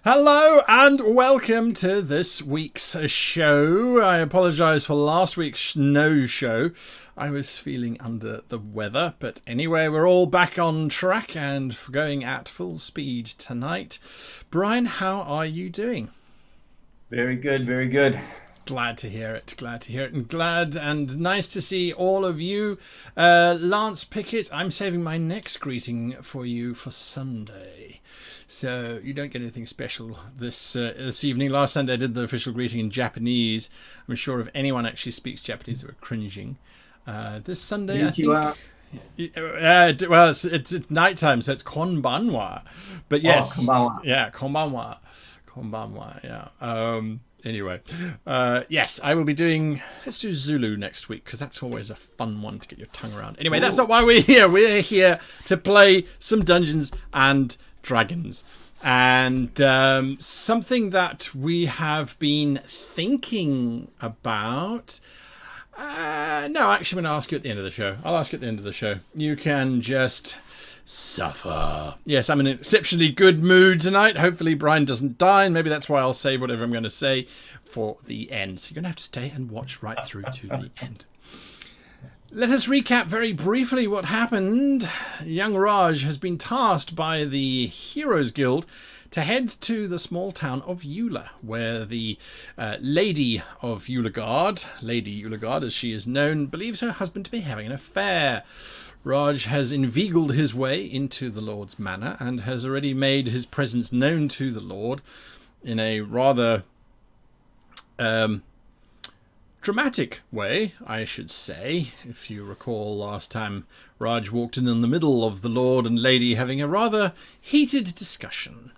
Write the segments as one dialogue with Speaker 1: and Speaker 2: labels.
Speaker 1: Hello and welcome to this week's show. I apologise for last week's no show. I was feeling under the weather, but anyway, we're all back on track and going at full speed tonight. Brian, how are you doing?
Speaker 2: Very good, very good.
Speaker 1: Glad to hear it. And glad and nice to see all of you. Lance Pickett, I'm saving my next greeting for you for Sunday. So you don't get anything special this evening. Last Sunday I did the official greeting in Japanese. I'm sure if anyone actually speaks Japanese, they were cringing. This Sunday, I think... well, it's nighttime, so it's konbanwa. But yes.
Speaker 2: Oh, konbanwa.
Speaker 1: Yeah, konbanwa. Konbanwa, yeah. Anyway, yes, I will be doing... Let's do Zulu next week, because that's always a fun one to get your tongue around. Anyway, that's not why we're here. We're here to play some Dungeons and Dragons. And something that we have been thinking about... no, actually, I'm going to ask you at the end of the show. I'll ask you at the end of the show. You can just... suffer. Yes, I'm in an exceptionally good mood tonight. Hopefully Brian doesn't die, and maybe that's why I'll save whatever I'm going to say for the end. So you're going to have to stay and watch right through to the end. Let us recap very briefly what happened. Young Raj has been tasked by the Heroes Guild to head to the small town of Eula, where the Lady of Eulagard, Lady Eulagard as she is known, believes her husband to be having an affair. Raj has inveigled his way into the Lord's manor and has already made his presence known to the Lord in a rather dramatic way, I should say. If you recall last time, Raj walked in the middle of the Lord and Lady having a rather heated discussion.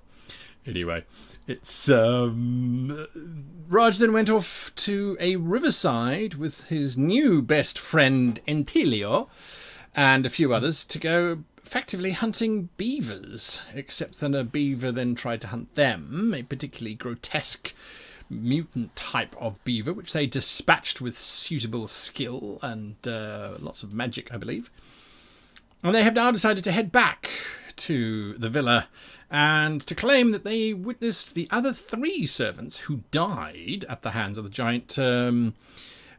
Speaker 1: Anyway, it's Raj then went off to a riverside with his new best friend Infiltrating and a few others to go effectively hunting beavers, except that a beaver then tried to hunt them, a particularly grotesque mutant type of beaver, which they dispatched with suitable skill and lots of magic, I believe. And they have now decided to head back to the villa and to claim that they witnessed the other 3 servants who died at the hands of the giant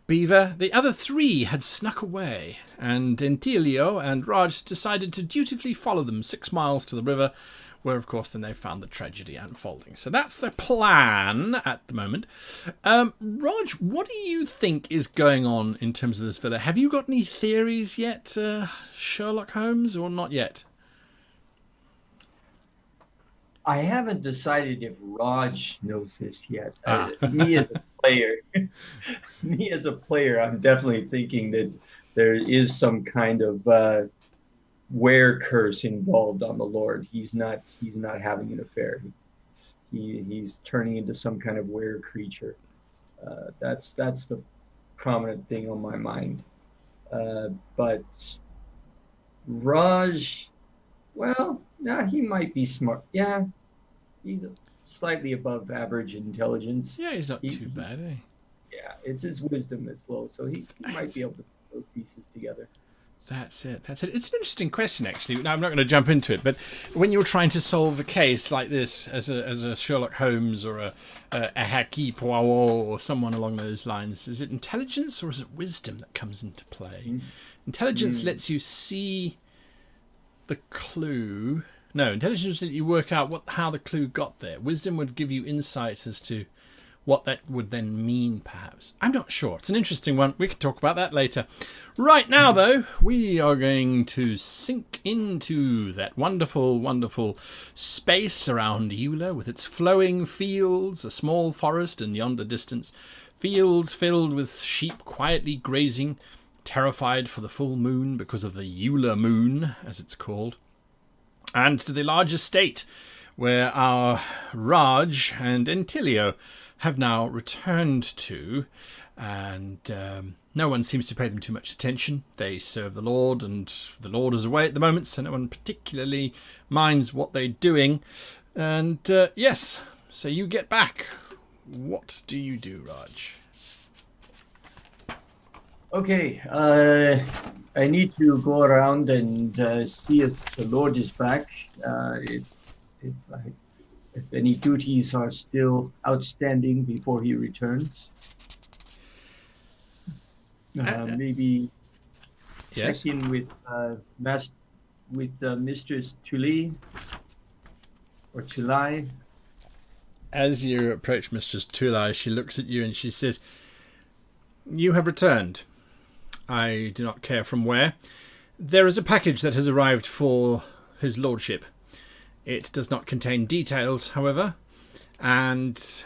Speaker 1: beaver. The other 3 had snuck away, and Infiltrating and Raj decided to dutifully follow them 6 miles to the river, where of course then they found the tragedy unfolding. So that's the plan at the moment. Raj, what do you think is going on in terms of this villa? Have you got any theories yet, Sherlock Holmes, or not yet?
Speaker 2: I haven't decided if Raj knows this yet. Me as a player, I'm definitely thinking that there is some kind of were curse involved on the Lord. He's not having an affair. He's turning into some kind of were creature. That's the prominent thing on my mind. But Raj, well, nah, he might be smart. Yeah, he's slightly above average intelligence.
Speaker 1: Yeah, he's not too bad, eh?
Speaker 2: Yeah, it's his wisdom that's low, so he might be able to put those pieces together.
Speaker 1: That's it. It's an interesting question, actually. Now, I'm not going to jump into it, but when you're trying to solve a case like this as a Sherlock Holmes or a Hercule Poirot or someone along those lines, is it intelligence or is it wisdom that comes into play? Intelligence lets you see the clue. No, intelligence lets you work out how the clue got there. Wisdom would give you insight as to what that would then mean, perhaps. I'm not sure. It's an interesting one. We can talk about that later. Right now, though, we are going to sink into that wonderful, wonderful space around Eula with its flowing fields, a small forest in yonder distance, fields filled with sheep quietly grazing, terrified for the full moon because of the Eula moon, as it's called, and to the large estate where our Raj and Infiltrating have now returned to, and no one seems to pay them too much attention. They serve the Lord, and the Lord is away at the moment, so no one particularly minds what they're doing. And yes, so you get back. What do you do, Raj?
Speaker 2: Okay, I need to go around and see if the Lord is back. If I if any duties are still outstanding before he returns. Maybe
Speaker 1: Yes.
Speaker 2: check in with Mistress Tully or Tulai.
Speaker 1: As you approach Mistress Tulai, she looks at you and she says, "You have returned. I do not care from where. There is a package that has arrived for his lordship. It does not contain details, however, and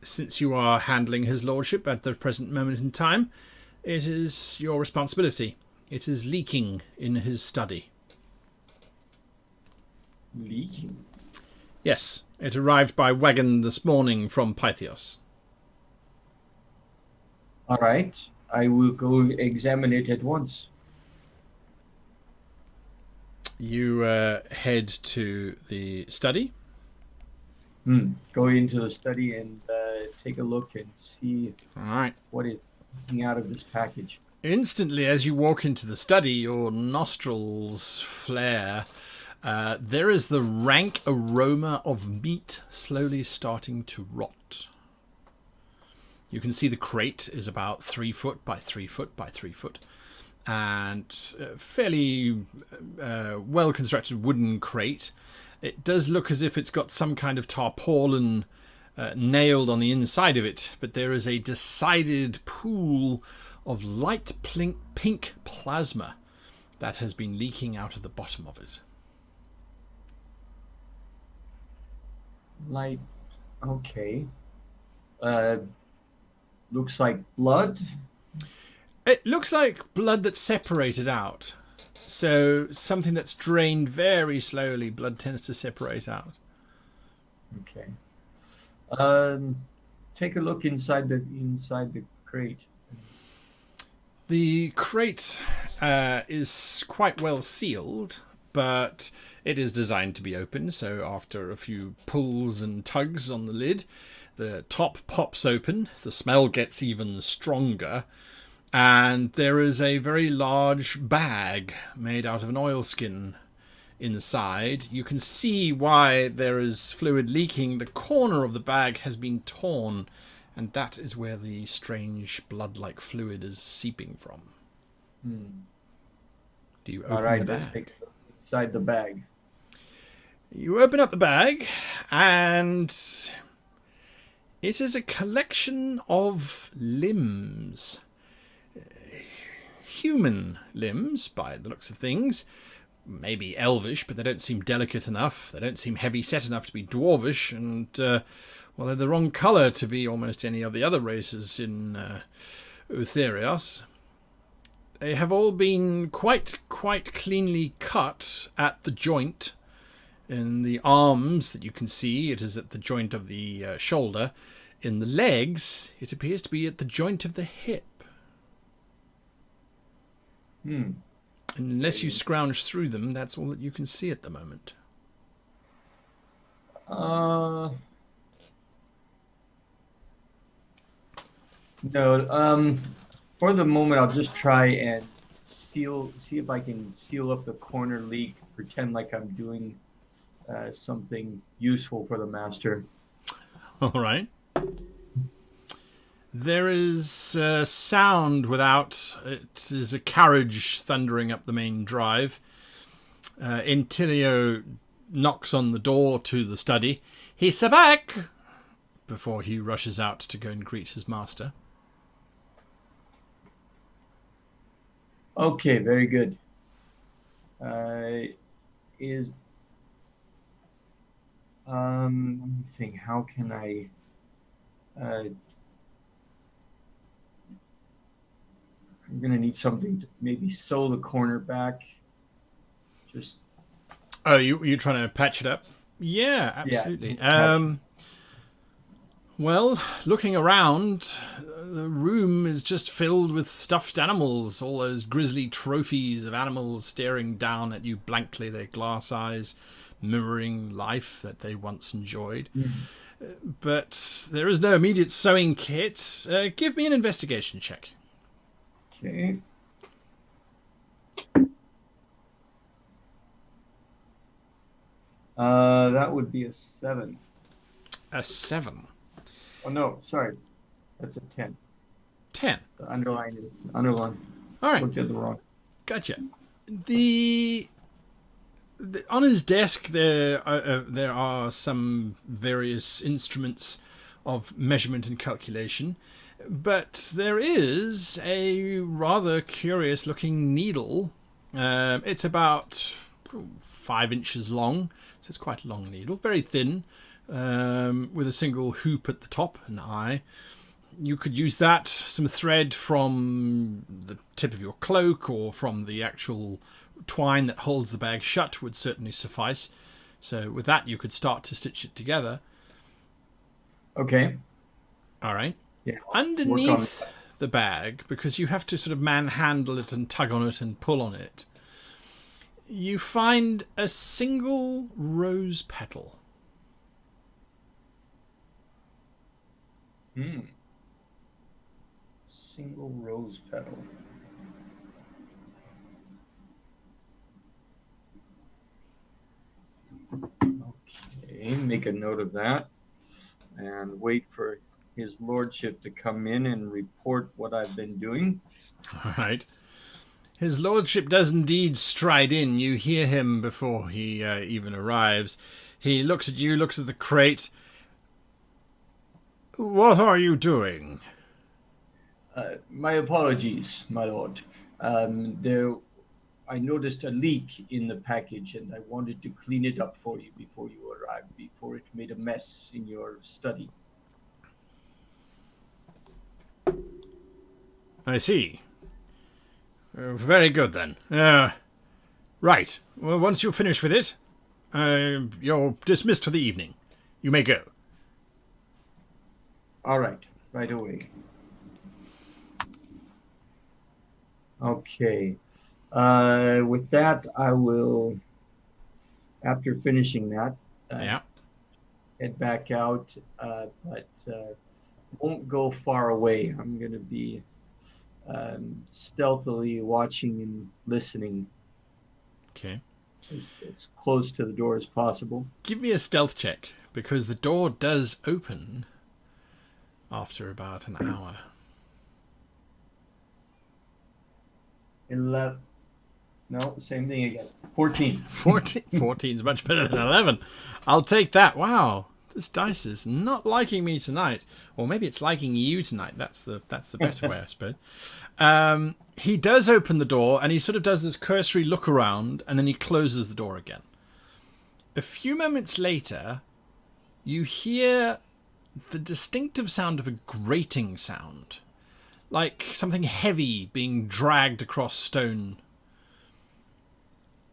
Speaker 1: since you are handling his lordship at the present moment in time, it is your responsibility. It is leaking in his study."
Speaker 2: Leaking?
Speaker 1: Yes, it arrived by wagon this morning from Pythios.
Speaker 2: All right. I will go examine it at once.
Speaker 1: You head to the study.
Speaker 2: Go into the study and take a look and see
Speaker 1: All right.
Speaker 2: what is coming out of this package.
Speaker 1: Instantly, as you walk into the study, your nostrils flare. There is the rank aroma of meat slowly starting to rot. You can see the crate is about 3 foot by 3 foot by 3 foot, and fairly well-constructed wooden crate. It does look as if it's got some kind of tarpaulin nailed on the inside of it, but there is a decided pool of light pink plasma that has been leaking out of the bottom of it.
Speaker 2: Like, okay. Looks like blood.
Speaker 1: It looks like blood that's separated out. So something that's drained very slowly, blood tends to separate out.
Speaker 2: Okay. Take a look inside the crate.
Speaker 1: The crate is quite well sealed, but it is designed to be opened. So after a few pulls and tugs on the lid, the top pops open. The smell gets even stronger. And there is a very large bag made out of an oilskin inside. You can see why there is fluid leaking. The corner of the bag has been torn, and that is where the strange blood-like fluid is seeping from. Do you open the
Speaker 2: Let's
Speaker 1: bag?
Speaker 2: take a look inside the bag.
Speaker 1: You open up the bag, and it is a collection of limbs. Human limbs, by the looks of things. Maybe elvish, but they don't seem delicate enough. They don't seem heavy set enough to be dwarvish, and well, they're the wrong colour to be almost any of the other races in Utherios. They have all been quite cleanly cut at the joint. In the arms that you can see, it is at the joint of the shoulder. In the legs, it appears to be at the joint of the hip. Unless you scrounge through them, that's all that you can see at the moment.
Speaker 2: No. For the moment, I'll just try and see if I can seal up the corner leak. Pretend like I'm doing something useful for the master.
Speaker 1: All right. There is sound without. It is a carriage thundering up the main drive. Intilio knocks on the door to the study. "He's back!" before he rushes out to go and greet his master.
Speaker 2: Okay, very good. Let me think. How can I? I'm gonna need something to maybe sew the corner back. Just.
Speaker 1: Oh, you trying to patch it up? Yeah, absolutely.
Speaker 2: Yeah.
Speaker 1: Well, looking around, the room is just filled with stuffed animals, all those grisly trophies of animals staring down at you blankly, their glass eyes mirroring life that they once enjoyed. But there is no immediate sewing kit. Give me an investigation check.
Speaker 2: Okay. That would be a 7.
Speaker 1: A 7.
Speaker 2: Oh no, sorry, that's a 10.
Speaker 1: 10.
Speaker 2: The underline is underline.
Speaker 1: All right.
Speaker 2: Looked at the wrong.
Speaker 1: Gotcha. The on his desk there are some various instruments of measurement and calculation, but there is a rather curious looking needle. It's about 5 inches long, so it's quite a long needle, very thin, with a single hoop at the top, an eye. You could use that, some thread from the tip of your cloak or from the actual twine that holds the bag shut would certainly suffice. So with that, you could start to stitch it together.
Speaker 2: Okay.
Speaker 1: All right.
Speaker 2: Yeah.
Speaker 1: Underneath the bag, because you have to sort of manhandle it and tug on it and pull on it, you find a single rose petal.
Speaker 2: Single rose petal. Okay, make a note of that and wait for his lordship to come in and report what I've been doing.
Speaker 1: All right. His lordship does indeed stride in. You hear him before he even arrives. He looks at you, looks at the crate. What are you doing?
Speaker 2: My apologies, my lord. I noticed a leak in the package, and I wanted to clean it up for you before you arrived, before it made a mess in your study.
Speaker 1: I see. Very good, then. Right. Well, once you've finished with it, you're dismissed for the evening. You may go.
Speaker 2: All right. Right away. Okay. With that, I will, after finishing that, head back out, but won't go far away. I'm going to be stealthily watching and listening.
Speaker 1: Okay.
Speaker 2: As close to the door as possible.
Speaker 1: Give me a stealth check, because the door does open after about an hour.
Speaker 2: 11. No, same thing again. 14.
Speaker 1: 14 is much better than 11. I'll take that. Wow. This dice is not liking me tonight. Or maybe it's liking you tonight. That's the better way, I suppose. He does open the door, and he sort of does this cursory look around, and then he closes the door again. A few moments later, you hear the distinctive sound of a grating sound. Like something heavy being dragged across stone.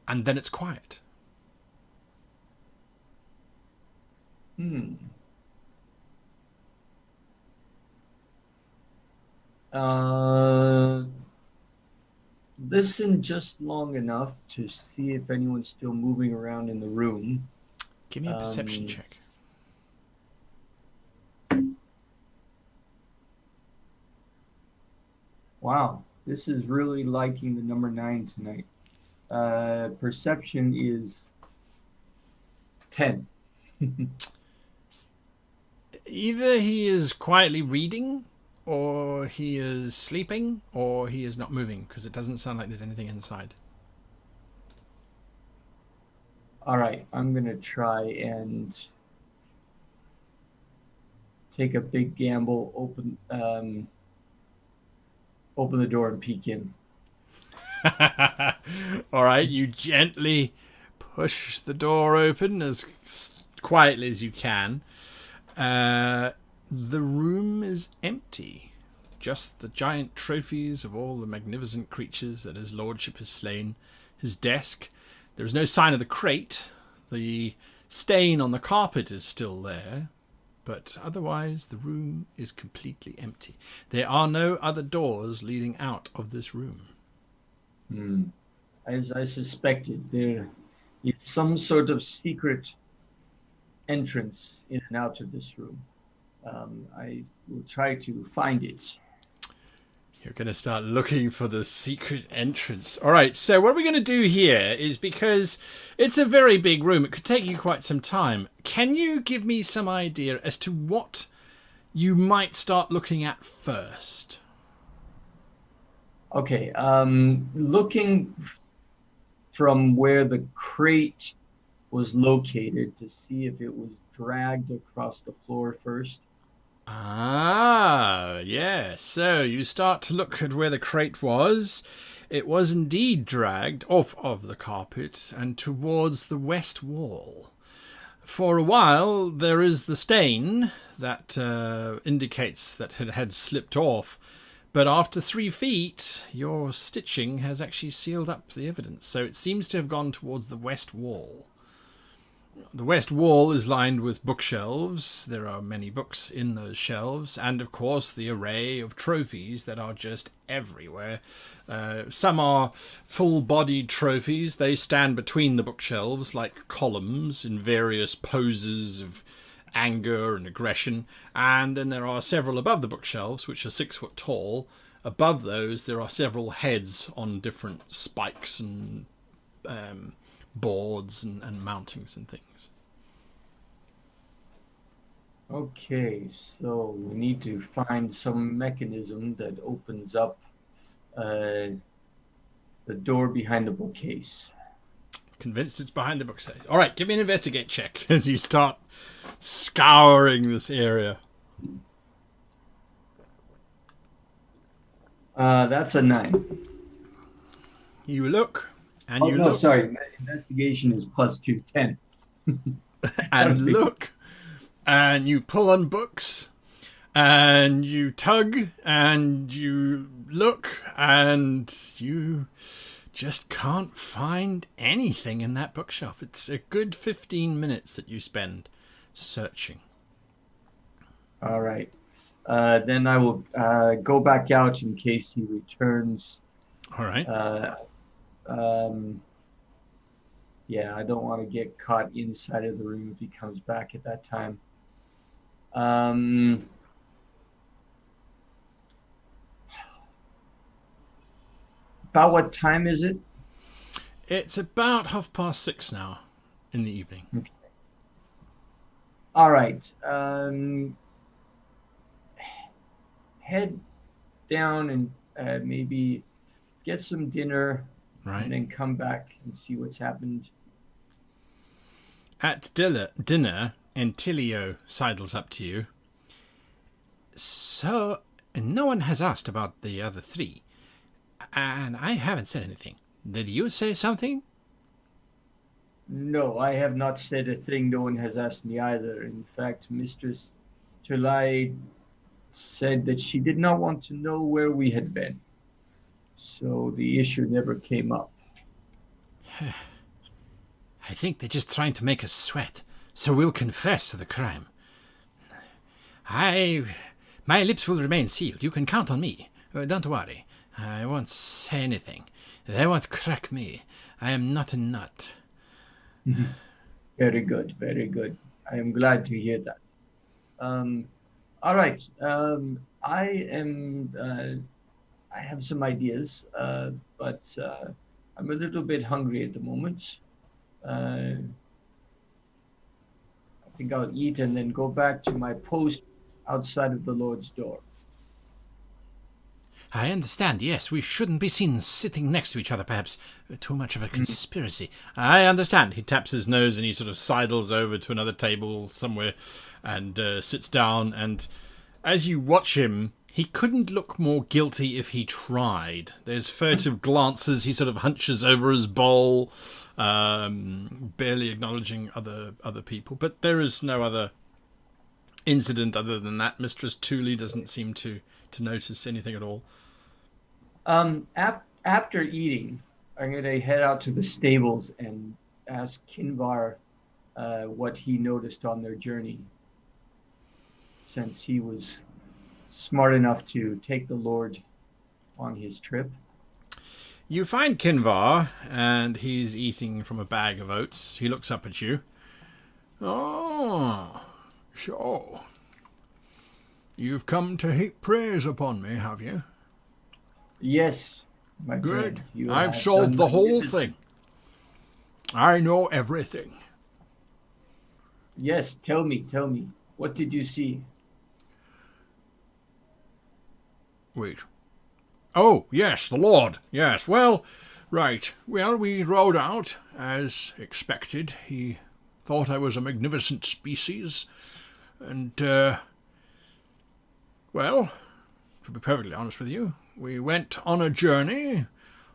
Speaker 1: And then it's quiet.
Speaker 2: Listen just long enough to see if anyone's still moving around in the room.
Speaker 1: Give me a perception check.
Speaker 2: Wow, this is really liking the number 9 tonight. Perception is 10.
Speaker 1: Either he is quietly reading, or he is sleeping, or he is not moving, because it doesn't sound like there's anything inside.
Speaker 2: All right, I'm going to try and take a big gamble, open the door and peek in.
Speaker 1: All right, you gently push the door open as quietly as you can. The room is empty. Just the giant trophies of all the magnificent creatures that his lordship has slain. His desk. There is no sign of the crate. The stain on the carpet is still there. But otherwise, the room is completely empty. There are no other doors leading out of this room.
Speaker 2: As I suspected, there is some sort of secret entrance in and out of this room. I will try to find it.
Speaker 1: You're going to start looking for the secret entrance. All right, so what we're going to do here is, because it's a very big room, it could take you quite some time. Can you give me some idea as to what you might start looking at first?
Speaker 2: Okay, looking from where the crate was located to see if it was dragged across the floor first.
Speaker 1: Ah, yes. So you start to look at where the crate was. It was indeed dragged off of the carpet and towards the west wall. For a while, there is the stain that indicates that it had slipped off. But after 3 feet, your stitching has actually sealed up the evidence. So it seems to have gone towards the west wall. The west wall is lined with bookshelves. There are many books in those shelves, and of course the array of trophies that are just everywhere. Some are full-bodied trophies. They stand between the bookshelves like columns in various poses of anger and aggression, and then there are several above the bookshelves which are 6 foot tall. Above those there are several heads on different spikes and boards and mountings and things.
Speaker 2: Okay, so we need to find some mechanism that opens up the door behind the bookcase.
Speaker 1: Convinced it's behind the bookcase. All right, give me an investigate check as you start scouring this area.
Speaker 2: That's a 9.
Speaker 1: You look, and you
Speaker 2: no,
Speaker 1: look,
Speaker 2: sorry. My investigation is +2, 10.
Speaker 1: and look, and you pull on books, and you tug, and you look, and you just can't find anything in that bookshelf. It's a good 15 minutes that you spend searching.
Speaker 2: All right. Then I will go back out in case he returns.
Speaker 1: All right.
Speaker 2: Yeah, I don't want to get caught inside of the room if he comes back at that time. About what time is it?
Speaker 1: It's about 6:30 now in the evening.
Speaker 2: Okay. All right. Head down and maybe get some dinner,
Speaker 1: Right.
Speaker 2: and then come back and see what's happened.
Speaker 1: At dinner, Antilio sidles up to you. So, no one has asked about the other 3, and I haven't said anything. Did you say something?
Speaker 2: No, I have not said a thing. No one has asked me either. In fact, Mistress Tulai said that she did not want to know where we had been. So the issue never came up.
Speaker 1: I think they're just trying to make us sweat, so we'll confess to the crime. My lips will remain sealed. You can count on me. Don't worry. I won't say anything. They won't crack me. I am not a nut.
Speaker 2: Very good, very good. I am glad to hear that. All right. I have some ideas, but I'm a little bit hungry at the moment. I think I'll eat and then go back to my post outside of the Lord's door.
Speaker 1: I understand, yes, we shouldn't be seen sitting next to each other, perhaps. Too much of a conspiracy. I understand. He taps his nose and he sort of sidles over to another table somewhere and sits down. And as you watch him, he couldn't look more guilty if he tried. There's furtive glances. He sort of hunches over his bowl, barely acknowledging other people. But there is no other incident other than that. Mistress Thule doesn't seem to notice anything at all.
Speaker 2: After eating, I'm going to head out to the stables and ask Kinvar what he noticed on their journey, since he was smart enough to take the Lord on his trip.
Speaker 1: You find Kinvar, and he's eating from a bag of oats. He looks up at you. Oh, so you've come to heap praise upon me, have you?
Speaker 2: Yes, my
Speaker 1: Good.
Speaker 2: friend. You
Speaker 1: I've
Speaker 2: have done
Speaker 1: solved the whole
Speaker 2: magnificent.
Speaker 1: thing. I know everything.
Speaker 2: Yes, tell me, tell me. What did you see?
Speaker 1: Wait. Oh, yes, the Lord. Yes, well, right. Well, we rode out, as expected. He thought I was a magnificent species. And, well, to be perfectly honest with you, we went on a journey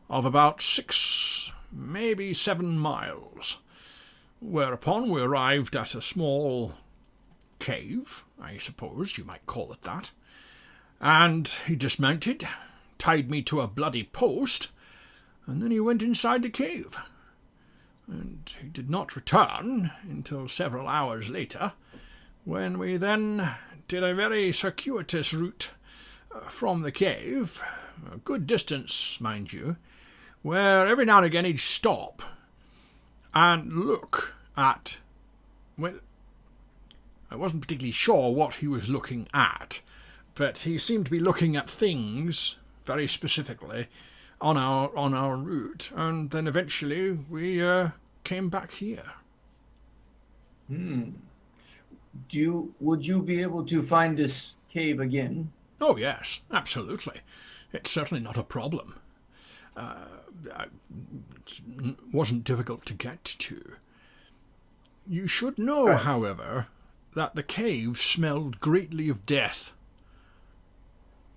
Speaker 1: of about 6, maybe 7 miles. Whereupon we arrived at a small cave, I suppose you might call it that. And he dismounted, tied me to a bloody post, and then he went inside the cave. And he did not return until several hours later, when we then did a very circuitous route from the cave, a good distance, mind you, where every now and again he'd stop and look at, well, I wasn't particularly sure what he was looking at, but he seemed to be looking at things very specifically on our route, and then eventually we came back here.
Speaker 2: Hmm. Would you be able to find this cave again?
Speaker 1: Oh yes, absolutely. It's certainly not a problem. It wasn't difficult to get to. You should know,
Speaker 2: Right.
Speaker 1: however, that the cave smelled greatly of death.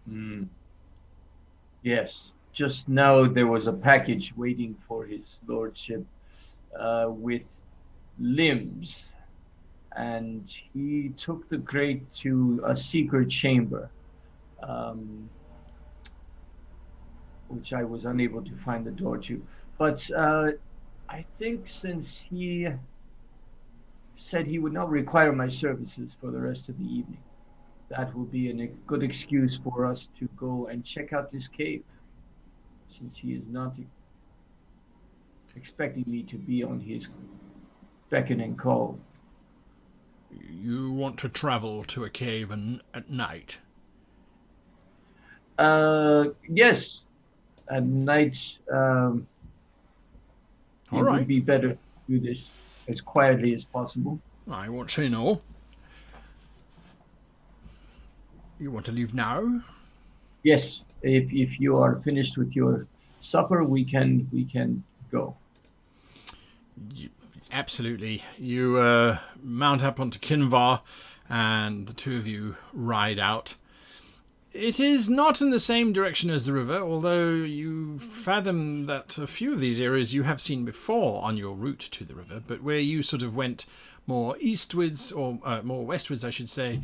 Speaker 2: Hmm. Yes. Just now there was a package waiting for his lordship with limbs, and he took the crate to a secret chamber, um, which I was unable to find the door to. But I think since he said he would not require my services for the rest of the evening, that will be a good excuse for us to go and check out this cave, since he is not expecting me to be on his beckon and call.
Speaker 1: You want to travel to a cave at night?
Speaker 2: Yes, at night
Speaker 1: All
Speaker 2: it would
Speaker 1: right.
Speaker 2: be better to do this as quietly as possible.
Speaker 1: I won't say no. You want to leave now?
Speaker 2: Yes, if you are finished with your supper, we can go.
Speaker 1: Absolutely. You mount up onto Kinvar, and the two of you ride out. It is not in the same direction as the river, although you fathom that a few of these areas you have seen before on your route to the river, but where you sort of went more eastwards, or more westwards, I should say.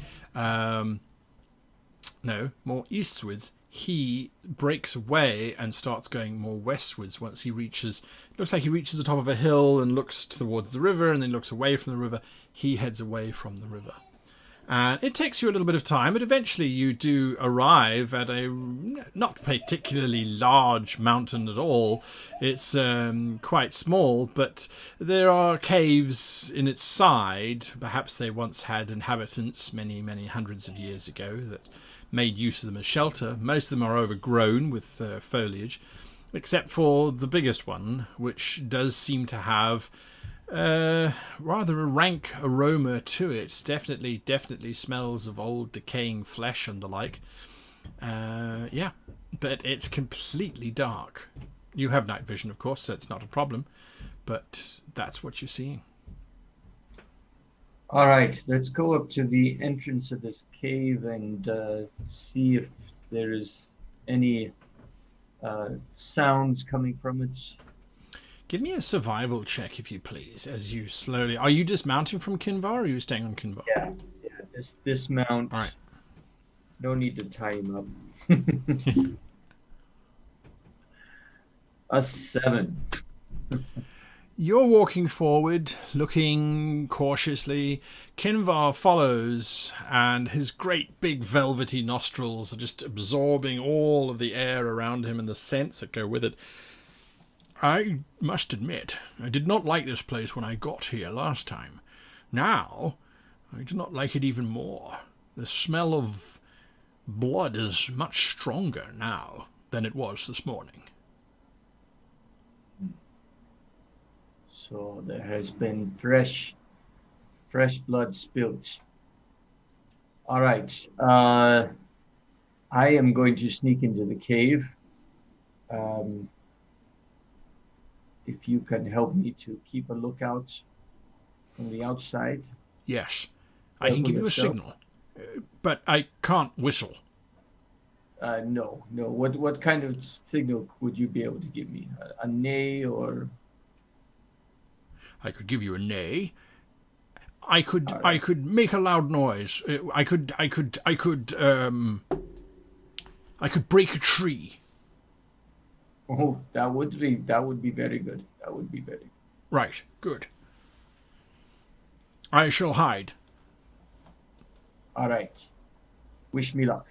Speaker 1: No, more eastwards. He breaks away and starts going more westwards once he reaches, looks like he reaches the top of a hill and looks towards the river, and then looks away from the river. He heads away from the river. And it takes you a little bit of time, but eventually you do arrive at a not particularly large mountain at all. It's quite small, but there are caves in its side. Perhaps they once had inhabitants many, many hundreds of years ago that made use of them as shelter. Most of them are overgrown with foliage, except for the biggest one, which does seem to have rather a rank aroma to it. Definitely smells of old decaying flesh and the like. Yeah, but it's completely dark. You have night vision, of course, so it's not a problem, but that's what you're seeing.
Speaker 2: All right, let's go up to the entrance of this cave and see if there is any sounds coming from it.
Speaker 1: Give me a survival check, if you please, as you slowly... Are you dismounting from Kinvar, or are you staying on Kinvar?
Speaker 2: Yeah, dismount.
Speaker 1: All right.
Speaker 2: No need to tie him up. A 7.
Speaker 1: You're walking forward, looking cautiously. Kinvar follows, and his great big velvety nostrils are just absorbing all of the air around him and the scents that go with it. I must admit, I did not like this place when I got here last time. Now, I do not like it even more. The smell of blood is much stronger now. than it was this morning.
Speaker 2: So there has been fresh blood spilled. All right. I am going to sneak into the cave. If you can help me to keep a lookout from the outside.
Speaker 1: Yes, I can give you a signal, but I can't whistle.
Speaker 2: No. What kind of signal would you be able to give me? A neigh or?
Speaker 1: I could give you a neigh. I could
Speaker 2: Right.
Speaker 1: I could make a loud noise. I could break a tree.
Speaker 2: Oh, that would be very good. That would be very good.
Speaker 1: Right, good. I shall hide.
Speaker 2: All right. Wish me luck.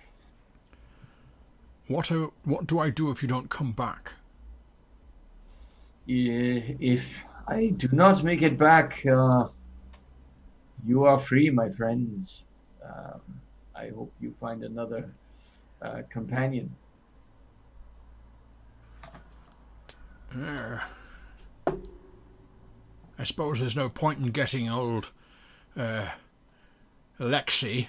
Speaker 1: What do I do if you don't come back?
Speaker 2: If I do not make it back, you are free, my friends. I hope you find another companion.
Speaker 1: I suppose there's no point in getting old Alexei.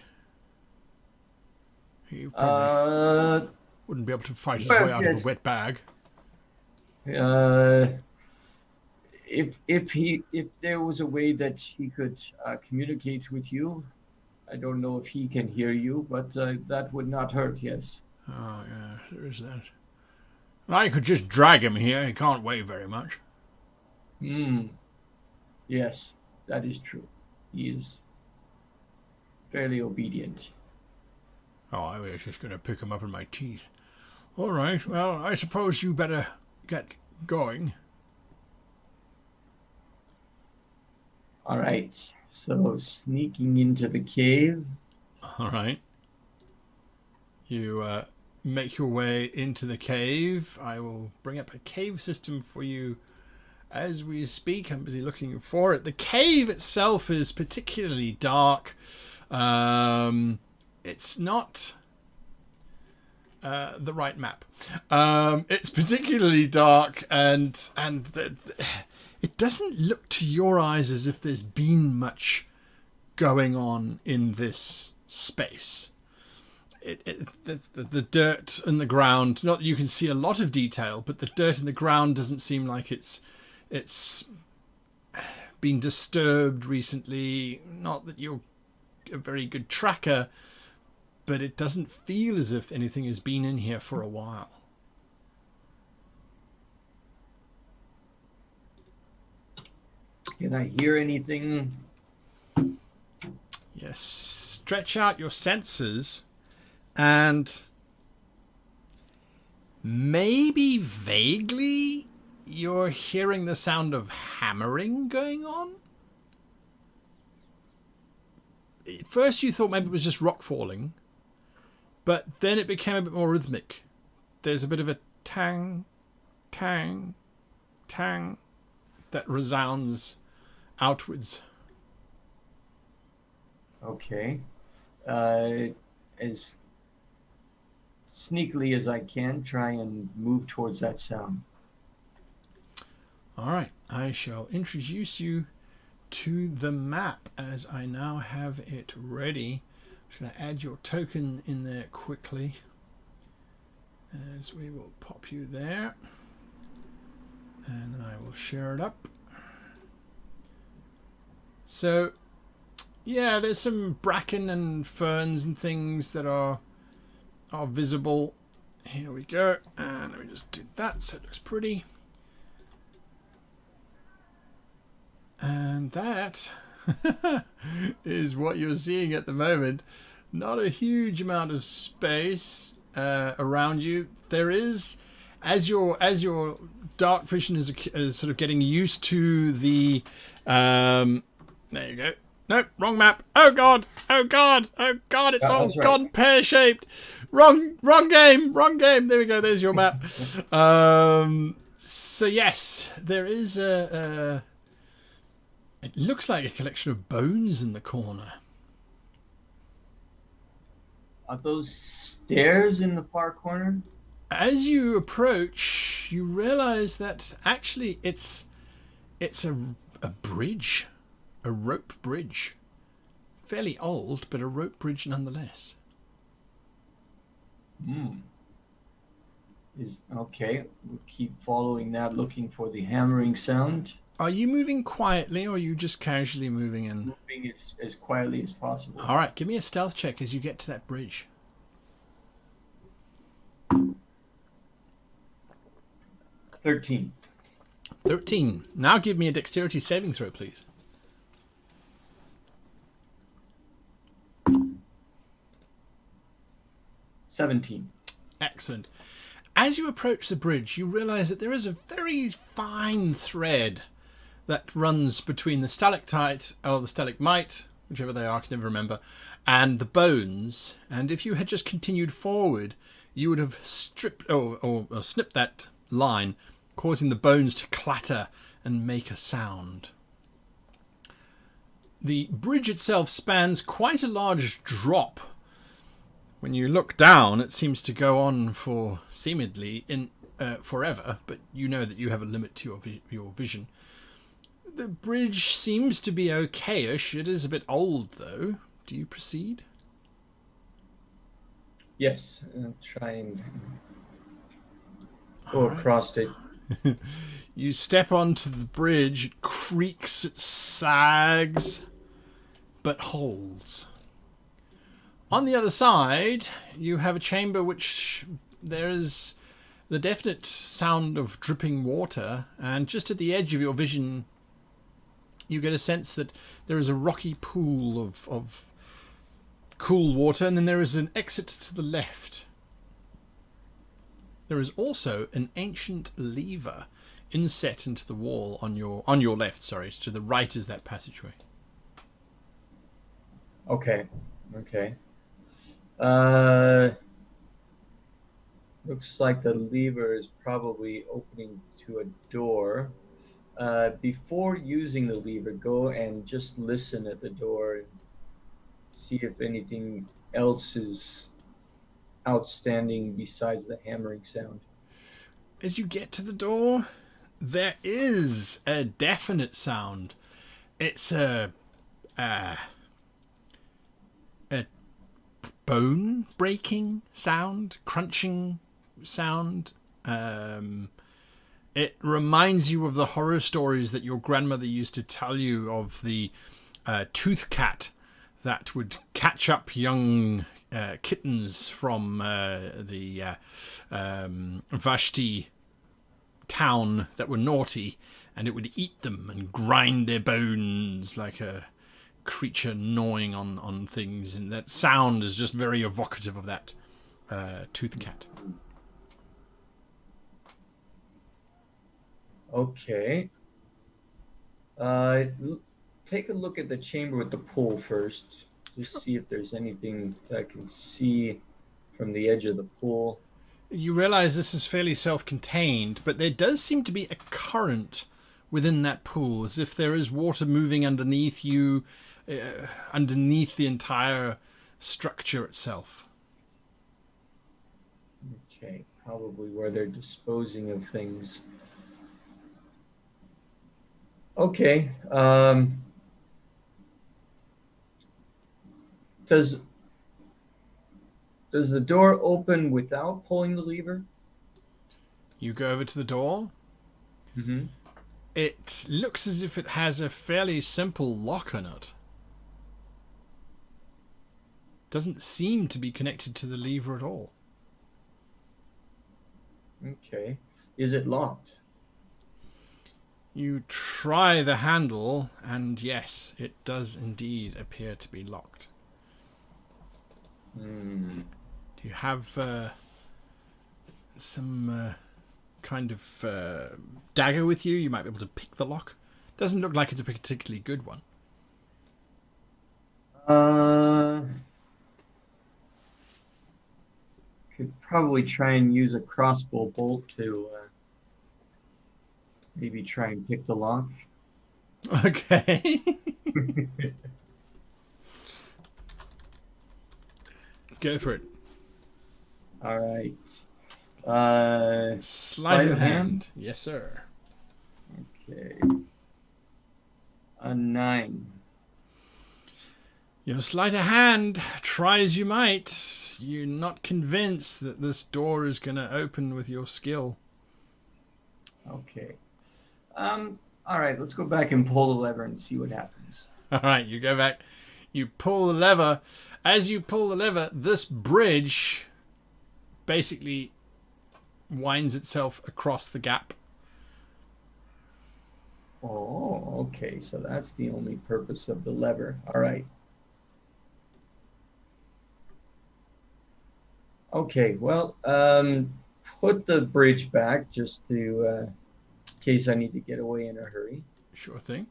Speaker 1: He probably wouldn't be able to fight his way out of a wet bag.
Speaker 2: If there was a way that he could communicate with you, I don't know if he can hear you, but that would not hurt. Yes.
Speaker 1: Oh yeah, there is that. I could just drag him here. He can't weigh very much.
Speaker 2: Yes, that is true. He is fairly obedient.
Speaker 1: Oh, I was just going to pick him up in my teeth. All right, well, I suppose you better get going.
Speaker 2: All right, so sneaking into the cave.
Speaker 1: All right. You make your way into the cave. I will bring up a cave system for you as we speak. I'm busy looking for it. The cave itself is particularly dark. It's not the right map. It's particularly dark, and it doesn't look to your eyes as if there's been much going on in this space. The dirt in the ground, not that you can see a lot of detail, but the dirt in the ground doesn't seem like it's been disturbed recently. Not that you're a very good tracker, but it doesn't feel as if anything has been in here for a while.
Speaker 2: Can I hear anything?
Speaker 1: Yes, stretch out your senses and maybe vaguely you're hearing the sound of hammering going on. At first you thought maybe it was just rock falling, but then it became a bit more rhythmic. There's a bit of a tang, tang, tang that resounds outwards.
Speaker 2: Okay. As sneakily as I can, try and move towards that sound.
Speaker 1: All right, I shall introduce you to the map as I now have it ready. I'm just going to add your token in there quickly as we will pop you there, and then I will share it up. So yeah, there's some bracken and ferns and things that are visible. Here we go, and let me just do that so it looks pretty. And that is what you're seeing at the moment. Not a huge amount of space around you. There is, as your dark vision is sort of getting used to the. There you go. Nope, wrong map. Oh god! Oh god! Oh god! It's all gone pear-shaped. Wrong game. There we go. There's your map. So yes, there is a. It looks like a collection of bones in the corner.
Speaker 2: Are those stairs in the far corner?
Speaker 1: As you approach, you realize that actually it's a bridge, a rope bridge. Fairly old, but a rope bridge nonetheless.
Speaker 2: Okay. We'll keep following that, looking for the hammering sound.
Speaker 1: Are you moving quietly, or are you just casually moving in?
Speaker 2: Moving as quietly as possible.
Speaker 1: All right, give me a stealth check as you get to that bridge.
Speaker 2: 13.
Speaker 1: 13. Now give me a dexterity saving throw, please.
Speaker 2: 17.
Speaker 1: Excellent. As you approach the bridge, you realize that there is a very fine thread that runs between the stalactite or the stalagmite, whichever they are, I can never remember, and the bones. And if you had just continued forward, you would have stripped or snipped that line, causing the bones to clatter and make a sound. The bridge itself spans quite a large drop. When you look down, it seems to go on for seemingly forever, but you know that you have a limit to your vision. The bridge seems to be okay-ish. It is a bit old, though. Do you proceed?
Speaker 2: Yes, I'll try and go across it.
Speaker 1: You step onto the bridge. It creaks, it sags, but holds. On the other side, you have a chamber which there is the definite sound of dripping water, and just at the edge of your vision, you get a sense that there is a rocky pool of cool water, and then there is an exit to the left. There is also an ancient lever inset into the wall on your left. Sorry, to the right is that passageway.
Speaker 2: Okay. Looks like the lever is probably opening to a door. Before using the lever, go and just listen at the door and see if anything else is outstanding besides the hammering sound.
Speaker 1: As you get to the door, there is a definite sound. It's a bone breaking sound, crunching sound. It reminds you of the horror stories that your grandmother used to tell you of the tooth cat that would catch up young kittens from the Vashti town that were naughty, and it would eat them and grind their bones like a creature gnawing on things, and that sound is just very evocative of that tooth cat.
Speaker 2: Okay. Take a look at the chamber with the pool first. Just see if there's anything that I can see from the edge of the pool.
Speaker 1: You realize this is fairly self-contained, but there does seem to be a current within that pool, as if there is water moving underneath you, underneath the entire structure itself.
Speaker 2: Okay, probably where they're disposing of things. Okay. Does the door open without pulling the lever?
Speaker 1: You go over to the door.
Speaker 2: Mm-hmm.
Speaker 1: It looks as if it has a fairly simple lock on it. Doesn't seem to be connected to the lever at all.
Speaker 2: Okay. Is it locked?
Speaker 1: You try the handle, and yes, it does indeed appear to be locked.
Speaker 2: Hmm.
Speaker 1: Do you have some kind of dagger with you? You might be able to pick the lock. Doesn't look like it's a particularly good one.
Speaker 2: Could probably try and use a crossbow bolt to maybe try and pick the lock.
Speaker 1: Okay. Go for it.
Speaker 2: All right.
Speaker 1: Sleight of hand. Yes, sir.
Speaker 2: Okay. A 9.
Speaker 1: Your sleight of hand, try as you might, you're not convinced that this door is going to open with your skill.
Speaker 2: Okay. All right, let's go back and pull the lever and see what happens.
Speaker 1: All right, you go back, you pull the lever. As you pull the lever, this bridge basically winds itself across the gap.
Speaker 2: Oh, okay, so that's the only purpose of the lever. All right. Okay, well, put the bridge back just to, in case I need to get away in a hurry.
Speaker 1: Sure thing.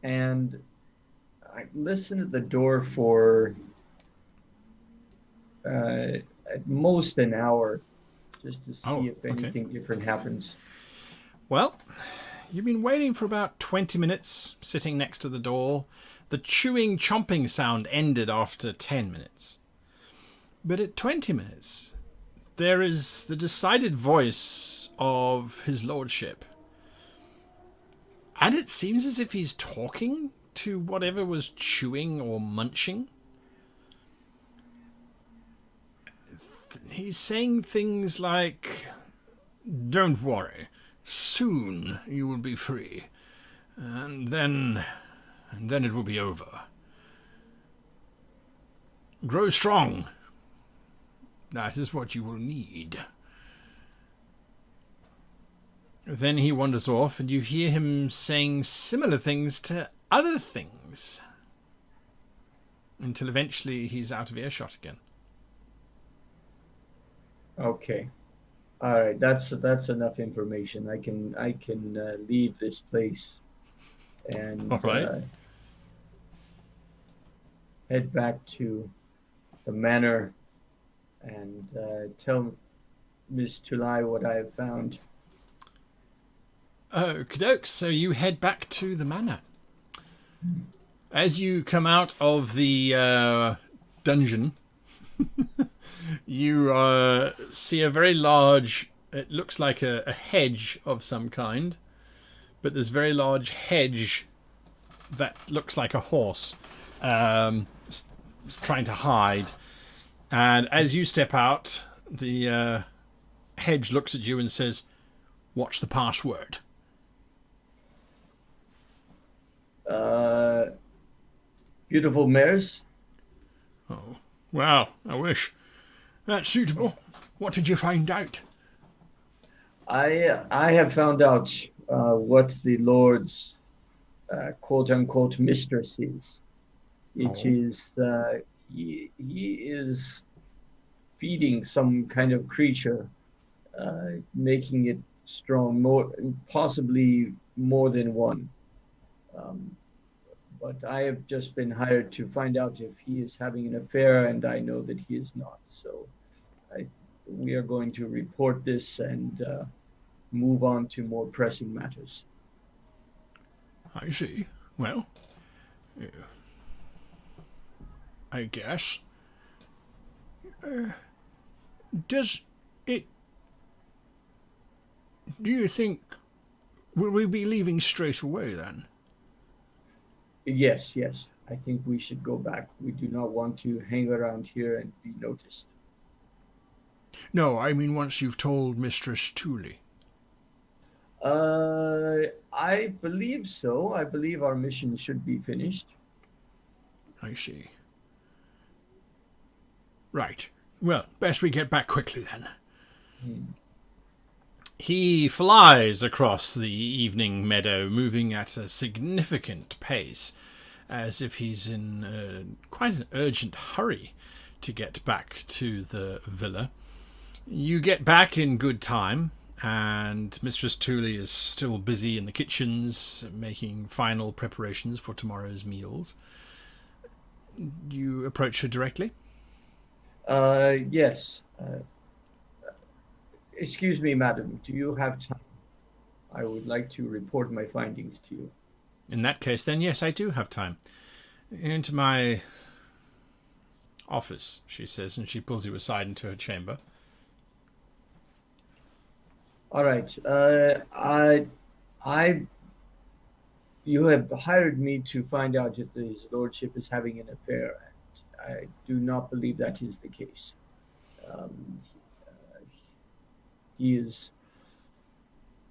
Speaker 2: And I listened at the door for at most an hour just to see if anything different happens.
Speaker 1: Well, you've been waiting for about 20 minutes, sitting next to the door. The chewing, chomping sound ended after 10 minutes. But at 20 minutes, there is the decided voice of his lordship. And it seems as if he's talking to whatever was chewing or munching. He's saying things like, "Don't worry, soon you will be free, and then it will be over. Grow strong. That is what you will need." Then he wanders off, and you hear him saying similar things to other things, until eventually he's out of earshot again.
Speaker 2: Okay. All right, that's enough information. I can leave this place and
Speaker 1: All right.
Speaker 2: head back to the manor and tell Miss Tulai what I have found.
Speaker 1: Okey-doke, so you head back to the manor. As you come out of the dungeon, you see a very large, it looks like a hedge of some kind, but this very large hedge that looks like a horse trying to hide. And as you step out, the hedge looks at you and says, "Watch the password."
Speaker 2: Beautiful mares.
Speaker 1: Oh, well, I wish. That's suitable. What did you find out?
Speaker 2: I have found out what the Lord's quote unquote mistress is. It is he is feeding some kind of creature, making it strong, possibly more than one. But I have just been hired to find out if he is having an affair, and I know that he is not. So we are going to report this and move on to more pressing matters.
Speaker 1: I see. Well, I guess. Does it... Do you think... Will we be leaving straight away then?
Speaker 2: Yes. I think we should go back. We do not want to hang around here and be noticed.
Speaker 1: No, I mean once you've told Mistress Thule.
Speaker 2: I believe so. I believe our mission should be finished.
Speaker 1: I see. Right. Well, best we get back quickly then. He flies across the evening meadow, moving at a significant pace, as if he's in quite an urgent hurry to get back to the villa. You get back in good time, and Mistress Thule is still busy in the kitchens, making final preparations for tomorrow's meals. You approach her directly?
Speaker 2: Yes. Excuse me, madam, do you have time? I would like to report my findings to you.
Speaker 1: In that case, then, yes, I do have time. Into my Office, she says, and she pulls you aside into her chamber.
Speaker 2: All right. I you have hired me to find out that his lordship is having an affair, and I do not believe that is the case. Um, he is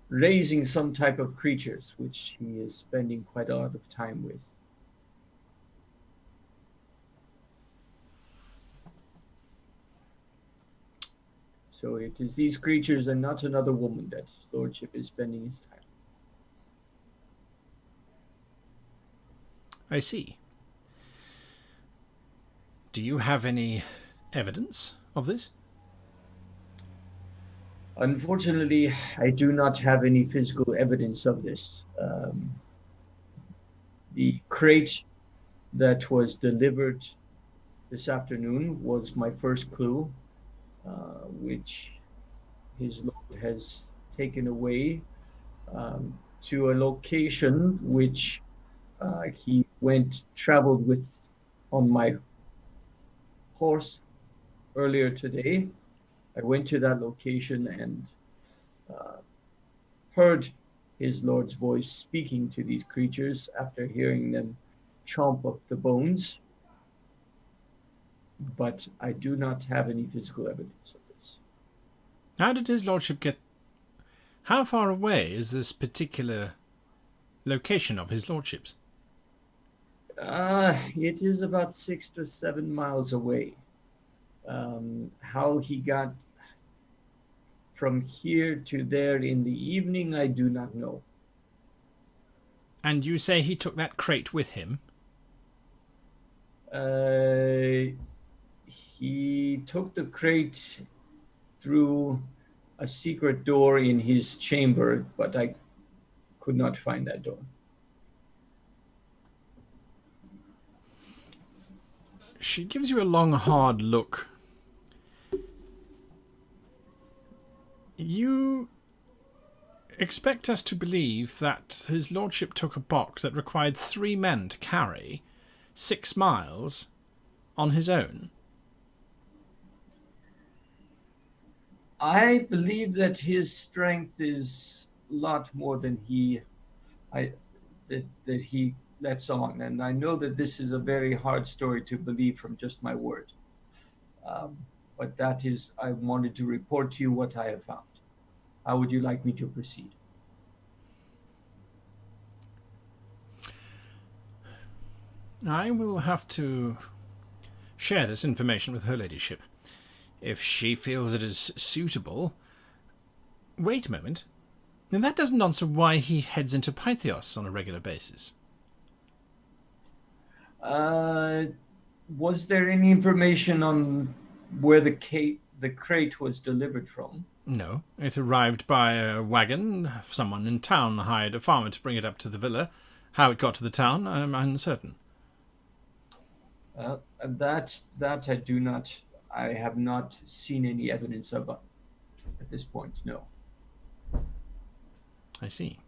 Speaker 2: raising some type of creatures, which he is spending quite a lot of time with. So it is these creatures and not another woman that his lordship is spending his time.
Speaker 1: I see. Do you have any evidence of this?
Speaker 2: Unfortunately, I do not have any physical evidence of this. The crate that was delivered this afternoon was my first clue, which his lord has taken away to a location which he traveled with on my horse earlier today. I went to that location and heard his lord's voice speaking to these creatures after hearing them chomp up the bones. But I do not have any physical evidence of this.
Speaker 1: How did his lordship get... How far away is this particular location of his lordship's?
Speaker 2: It is about 6 to 7 miles away. How he got from here to there in the evening, I do not know.
Speaker 1: And you say he took that crate with him?
Speaker 2: He took the crate through a secret door in his chamber, but I could not find that door.
Speaker 1: She gives you a long, hard look. You expect us to believe that his lordship took a box that required 3 men to carry 6 miles on his own?
Speaker 2: I believe that his strength is a lot more than he lets on, and I know that this is a very hard story to believe from just my word. But that is, I wanted to report to you what I have found. How would you like me to proceed?
Speaker 1: I will have to share this information with her ladyship. If she feels it is suitable... Wait a moment. And that doesn't answer why he heads into Pythios on a regular basis.
Speaker 2: Was there any information on where the crate was delivered from?
Speaker 1: No, it arrived by a wagon. Someone in town hired a farmer to bring it up to the villa. How it got to the town, I'm uncertain.
Speaker 2: That I do not. I have not seen any evidence of at this point. No.
Speaker 1: I see.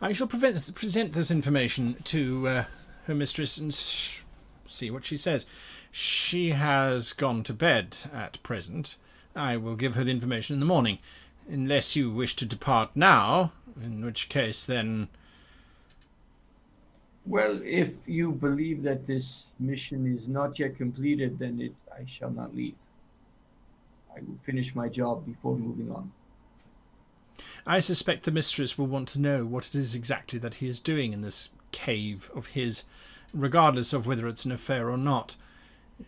Speaker 1: I shall present this information to her mistress and see what she says. She has gone to bed at present. I will give her the information in the morning, unless you wish to depart now, in which case then...
Speaker 2: Well, if you believe that this mission is not yet completed, then I shall not leave. I will finish my job before moving on.
Speaker 1: I suspect the mistress will want to know what it is exactly that he is doing in this cave of his, regardless of whether it's an affair or not.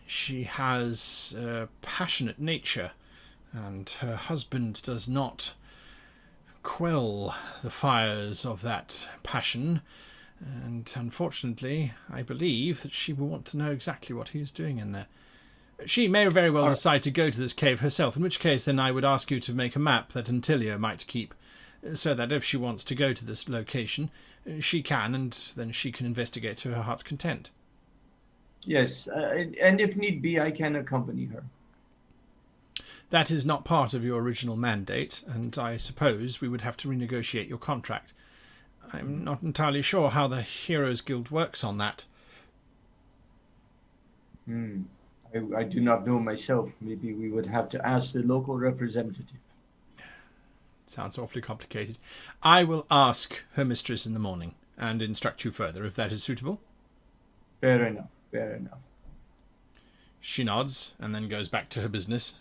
Speaker 1: She has a passionate nature, and her husband does not quell the fires of that passion, and unfortunately I believe that she will want to know exactly what he is doing in there. She may very well decide to go to this cave herself, in which case then I would ask you to make a map that Antilia might keep, so that if she wants to go to this location, she can, and then she can investigate to her heart's content.
Speaker 2: Yes, and if need be, I can accompany her.
Speaker 1: That is not part of your original mandate, and I suppose we would have to renegotiate your contract. I'm not entirely sure how the Heroes Guild works on that.
Speaker 2: Hmm. I do not know myself. Maybe we would have to ask the local representative.
Speaker 1: Sounds awfully complicated. I will ask her mistress in the morning and instruct you further if that is suitable.
Speaker 2: Fair enough. Fair enough.
Speaker 1: She nods and then goes back to her business.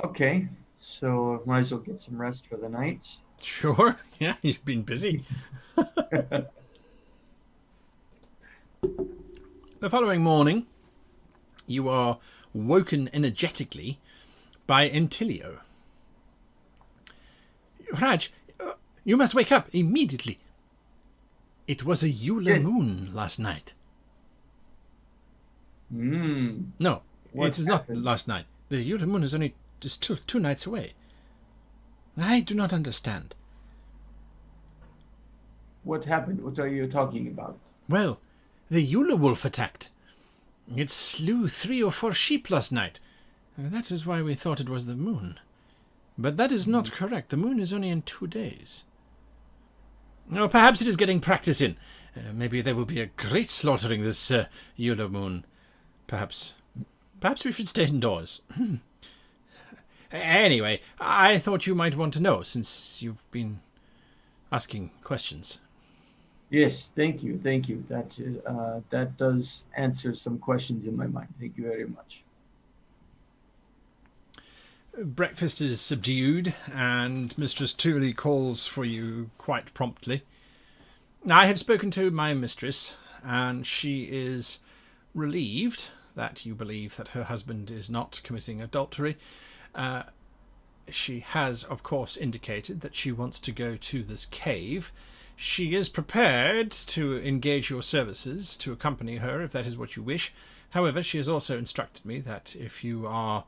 Speaker 2: Okay. So might as well get some rest for the night.
Speaker 1: Sure, yeah, you've been busy. The following morning, you are woken energetically by Entilio. Raj, you must wake up immediately. It was a Eula moon last night.
Speaker 2: Hmm.
Speaker 1: No,
Speaker 2: What
Speaker 1: it is
Speaker 2: happened?
Speaker 1: not last night. The Eula moon is only just two nights away. I do not understand.
Speaker 2: What happened? What are you talking about?
Speaker 1: Well, the Eula wolf attacked. It slew 3 or 4 sheep last night. That is why we thought it was the moon. But that is not correct. The moon is only in 2 days. Oh, perhaps it is getting practice in. Maybe there will be a great slaughtering this Eula moon. Perhaps we should stay indoors. Anyway, I thought you might want to know, since you've been asking questions.
Speaker 2: Yes, thank you, thank you. That does answer some questions in my mind. Thank you very much.
Speaker 1: Breakfast is subdued, and Mistress Tooley calls for you quite promptly. I have spoken to my mistress, and she is relieved that you believe that her husband is not committing adultery. She has, of course, indicated that she wants to go to this cave. She is prepared to engage your services to accompany her if that is what you wish. However, she has also instructed me that if you are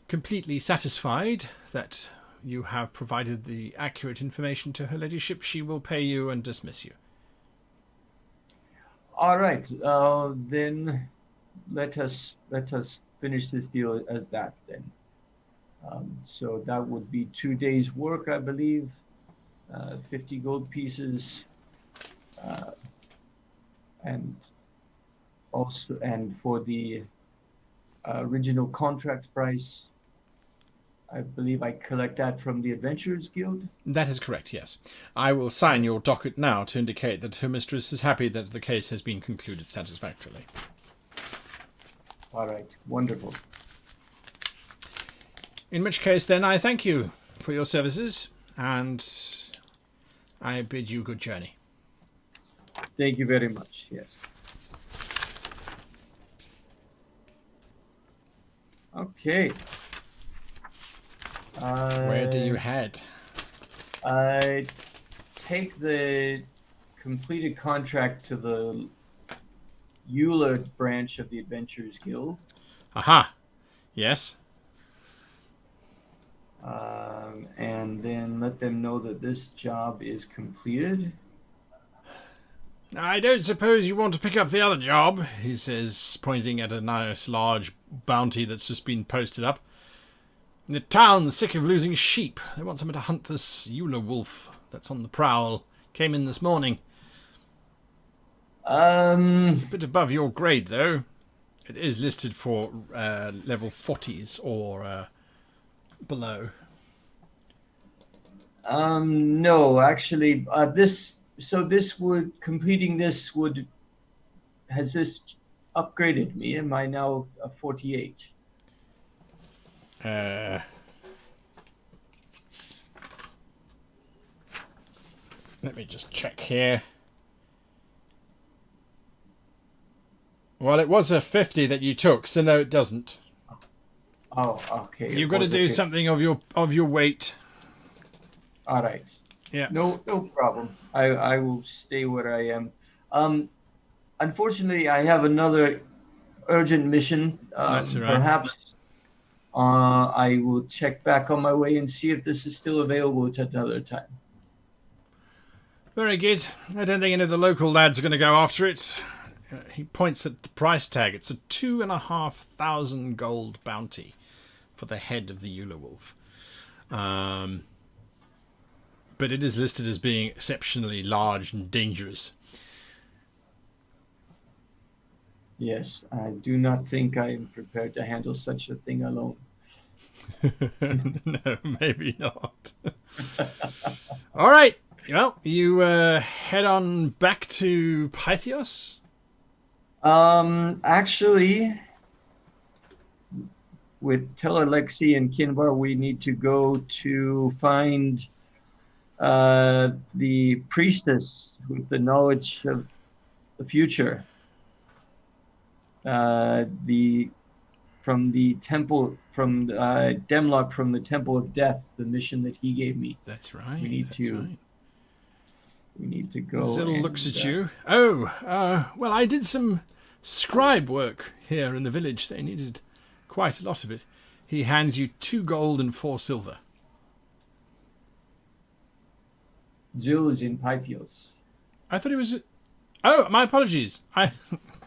Speaker 1: completely satisfied that you have provided the accurate information to her ladyship, she will pay you and dismiss you.
Speaker 2: All right, then let us finish this deal as that then. So that would be 2 days' work, I believe. 50 gold pieces, and also, and for the original contract price, I believe I collect that from the Adventurers Guild.
Speaker 1: That is correct, yes. I will sign your docket now to indicate that her mistress is happy that the case has been concluded satisfactorily.
Speaker 2: All right, wonderful.
Speaker 1: In which case, then, I thank you for your services, and I bid you good journey.
Speaker 2: Thank you very much. Yes. Okay.
Speaker 1: Where do you head?
Speaker 2: I take the completed contract to the Eula branch of the Adventurers Guild.
Speaker 1: Aha! Yes?
Speaker 2: And then let them know that this job is completed.
Speaker 1: I don't suppose you want to pick up the other job, he says, pointing at a nice large bounty that's just been posted up. The town's sick of losing sheep. They want someone to hunt this Eula wolf that's on the prowl. Came in this morning. It's a bit above your grade, though. It is listed for level 40s or below.
Speaker 2: No, actually, completing this has this upgraded me? Am I now a 48?
Speaker 1: Let me just check here. Well, it was a 50 that you took, so no, it doesn't.
Speaker 2: Oh, okay.
Speaker 1: You've got to do something of your weight.
Speaker 2: All right.
Speaker 1: Yeah.
Speaker 2: No problem. I will stay where I am. Unfortunately, I have another urgent mission.
Speaker 1: That's all right.
Speaker 2: Perhaps I will check back on my way and see if this is still available at another time.
Speaker 1: Very good. I don't think any of the local lads are going to go after it. He points at the price tag. It's a 2,500 gold bounty for the head of the Eula wolf. But it is listed as being exceptionally large and dangerous.
Speaker 2: Yes, I do not think I am prepared to handle such a thing alone.
Speaker 1: No, maybe not. All right. Well, you head on back to Pythios.
Speaker 2: Actually, with Telelexi and Kinvar, we need to go to find the priestess with the knowledge of the future. The From the temple, from Demlock, from the Temple of Death, the mission that he gave me.
Speaker 1: That's right.
Speaker 2: We need
Speaker 1: That's
Speaker 2: to.
Speaker 1: right.
Speaker 2: We need to go.
Speaker 1: Zil
Speaker 2: and,
Speaker 1: looks at you. Oh, well, I did some scribe work here in the village. They needed quite a lot of it. He hands you 2 gold and 4 silver.
Speaker 2: Zil is in Pythios.
Speaker 1: I thought he was. Oh, my apologies.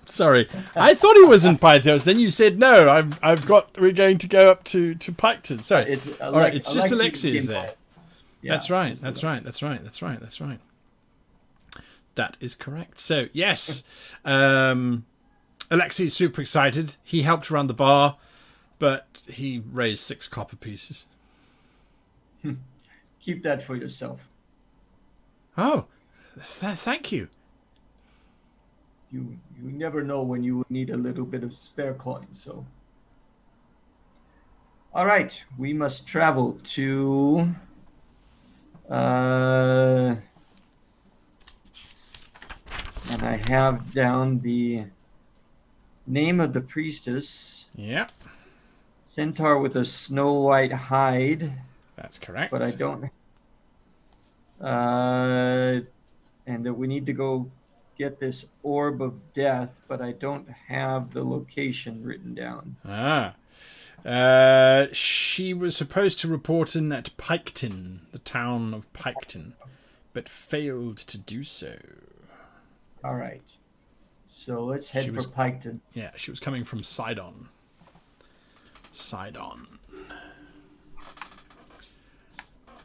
Speaker 1: Sorry. I thought he was in Pythios. Then you said no. I've got. We're going to go up to Piketon. Sorry. All right. It's just Alexi's there. Yeah, that's right. That's right. That's right. That's right. That's right. That is correct. So yes, Alexi's super excited. He helped run the bar, but he raised 6 copper pieces.
Speaker 2: Keep that for yourself.
Speaker 1: Oh, thank you.
Speaker 2: You never know when you would need a little bit of spare coin. So, all right, we must travel to. And I have down the name of the priestess.
Speaker 1: Yep.
Speaker 2: Centaur with a snow white hide.
Speaker 1: That's correct.
Speaker 2: But I don't. And that we need to go get this orb of death, but I don't have the location written down.
Speaker 1: She was supposed to report in at Piketon, the town of Piketon, but failed to do so.
Speaker 2: All right. So let's head for Piketon.
Speaker 1: Yeah, she was coming from Sidon.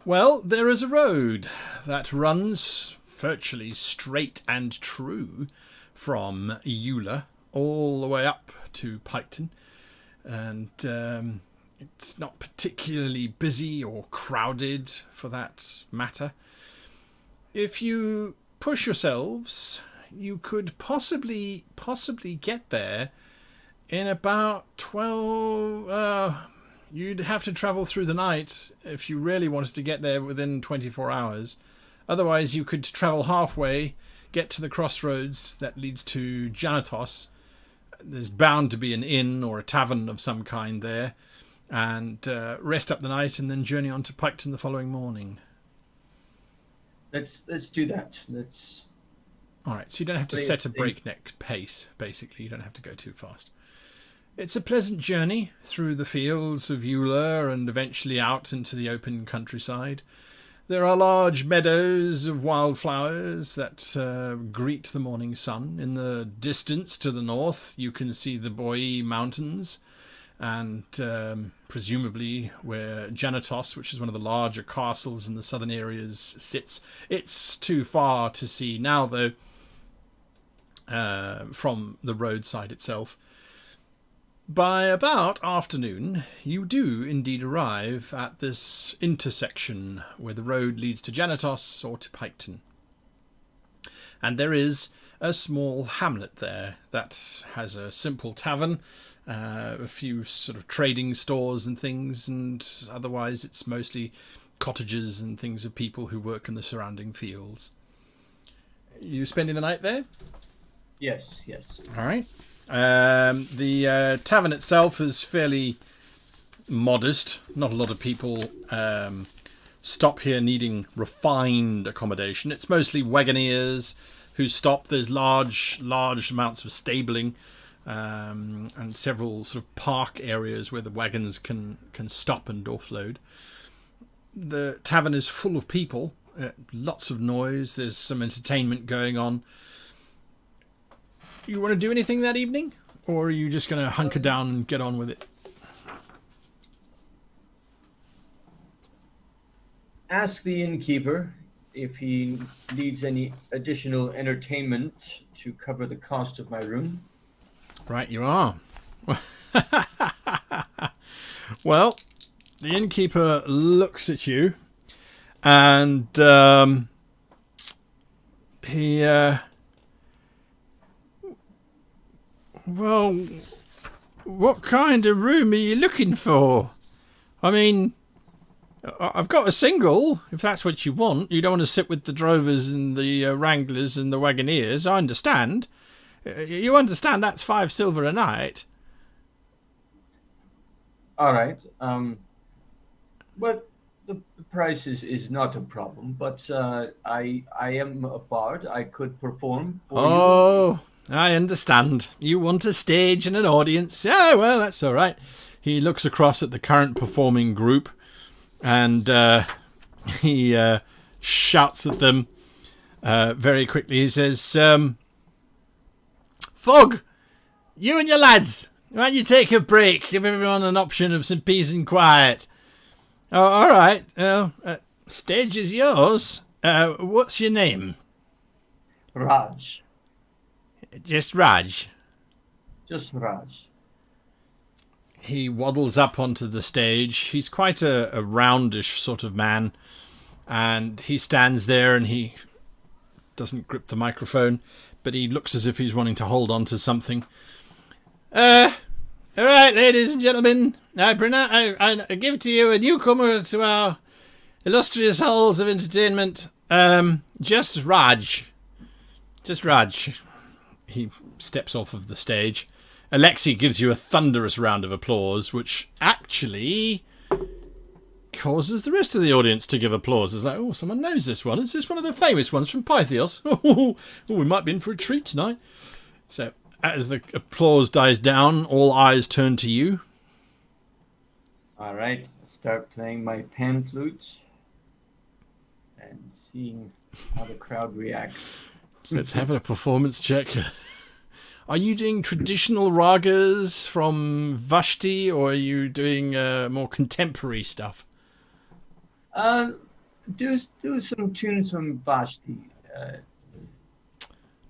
Speaker 1: Well, there is a road that runs virtually straight and true from Eula all the way up to Piketon. And it's not particularly busy or crowded for that matter. If you push yourselves, you could possibly get there in about 12... you'd have to travel through the night if you really wanted to get there within 24 hours. Otherwise, you could travel halfway, get to the crossroads that leads to Janatos. There's bound to be an inn or a tavern of some kind there, and rest up the night and then journey on to Piketon the following morning.
Speaker 2: Let's do that.
Speaker 1: All right, so you don't have to set a breakneck pace, basically. You don't have to go too fast. It's a pleasant journey through the fields of Eula and eventually out into the open countryside. There are large meadows of wildflowers that greet the morning sun. In the distance to the north, you can see the Boi Mountains, and presumably where Janatos, which is one of the larger castles in the southern areas, sits. It's too far to see now, though, from the roadside itself. By about afternoon, you do indeed arrive at this intersection where the road leads to Janatos or to Piketon. And there is a small hamlet there that has a simple tavern, a few sort of trading stores and things, and otherwise it's mostly cottages and things of people who work in the surrounding fields. You spending the night there?
Speaker 2: Yes.
Speaker 1: All right. The tavern itself is fairly modest. Not a lot of people stop here needing refined accommodation. It's mostly wagoneers who stop. There's large amounts of stabling and several sort of park areas where the wagons can stop and offload. The tavern is full of people, lots of noise. There's some entertainment going on. You want to do anything that evening? Or are you just going to hunker down and get on with it?
Speaker 2: Ask the innkeeper if he needs any additional entertainment to cover the cost of my room.
Speaker 1: Right, you are. Well, the innkeeper looks at you, and he, well, what kind of room are you looking for? I mean, I've got a single, if that's what you want. You don't want to sit with the drovers and the wranglers and the wagoneers. I understand. You understand that's 5 silver a night.
Speaker 2: All right. But the price is not a problem. But I am a bard. I could perform for you.
Speaker 1: Oh, I understand. You want a stage and an audience. Yeah, well, that's all right. He looks across at the current performing group, and he shouts at them very quickly. He says, Fog, you and your lads, why don't you take a break? Give everyone an option of some peace and quiet. Oh, all right. Stage is yours. What's your name?
Speaker 2: Raj.
Speaker 1: Just Raj.
Speaker 2: Just Raj.
Speaker 1: He waddles up onto the stage. He's quite a roundish sort of man. And he stands there and he doesn't grip the microphone, but he looks as if he's wanting to hold on to something. All right, ladies and gentlemen, I give to you a newcomer to our illustrious halls of entertainment. Just Raj. Just Raj. He steps off of the stage. Alexei gives you a thunderous round of applause, which actually causes the rest of the audience to give applause. It's like, oh, someone knows this one. Is this one of the famous ones from Pythios? Oh, we might be in for a treat tonight. So, as the applause dies down, all eyes turn to you.
Speaker 2: All right, I'll start playing my pan flute and seeing how the crowd reacts.
Speaker 1: Let's have a performance check. Are you doing traditional ragas from Vashti, or are you doing more contemporary stuff?
Speaker 2: Do some tunes from Vashti.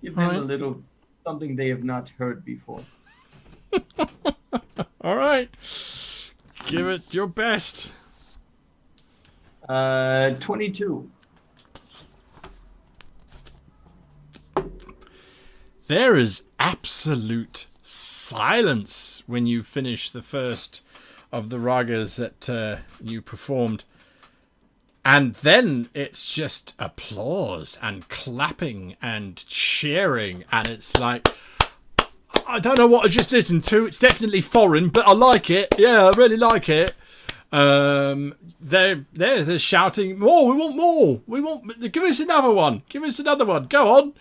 Speaker 2: Give them a little something they have not heard before.
Speaker 1: All right. Give it your best.
Speaker 2: 22.
Speaker 1: There is absolute silence when you finish the first of the ragas that you performed. And then it's just applause and clapping and cheering. And it's like, I don't know what I just listened to. It's definitely foreign, but I like it. Yeah, I really like it. They're shouting, more, we want more. Give us another one. Give us another one. Go on.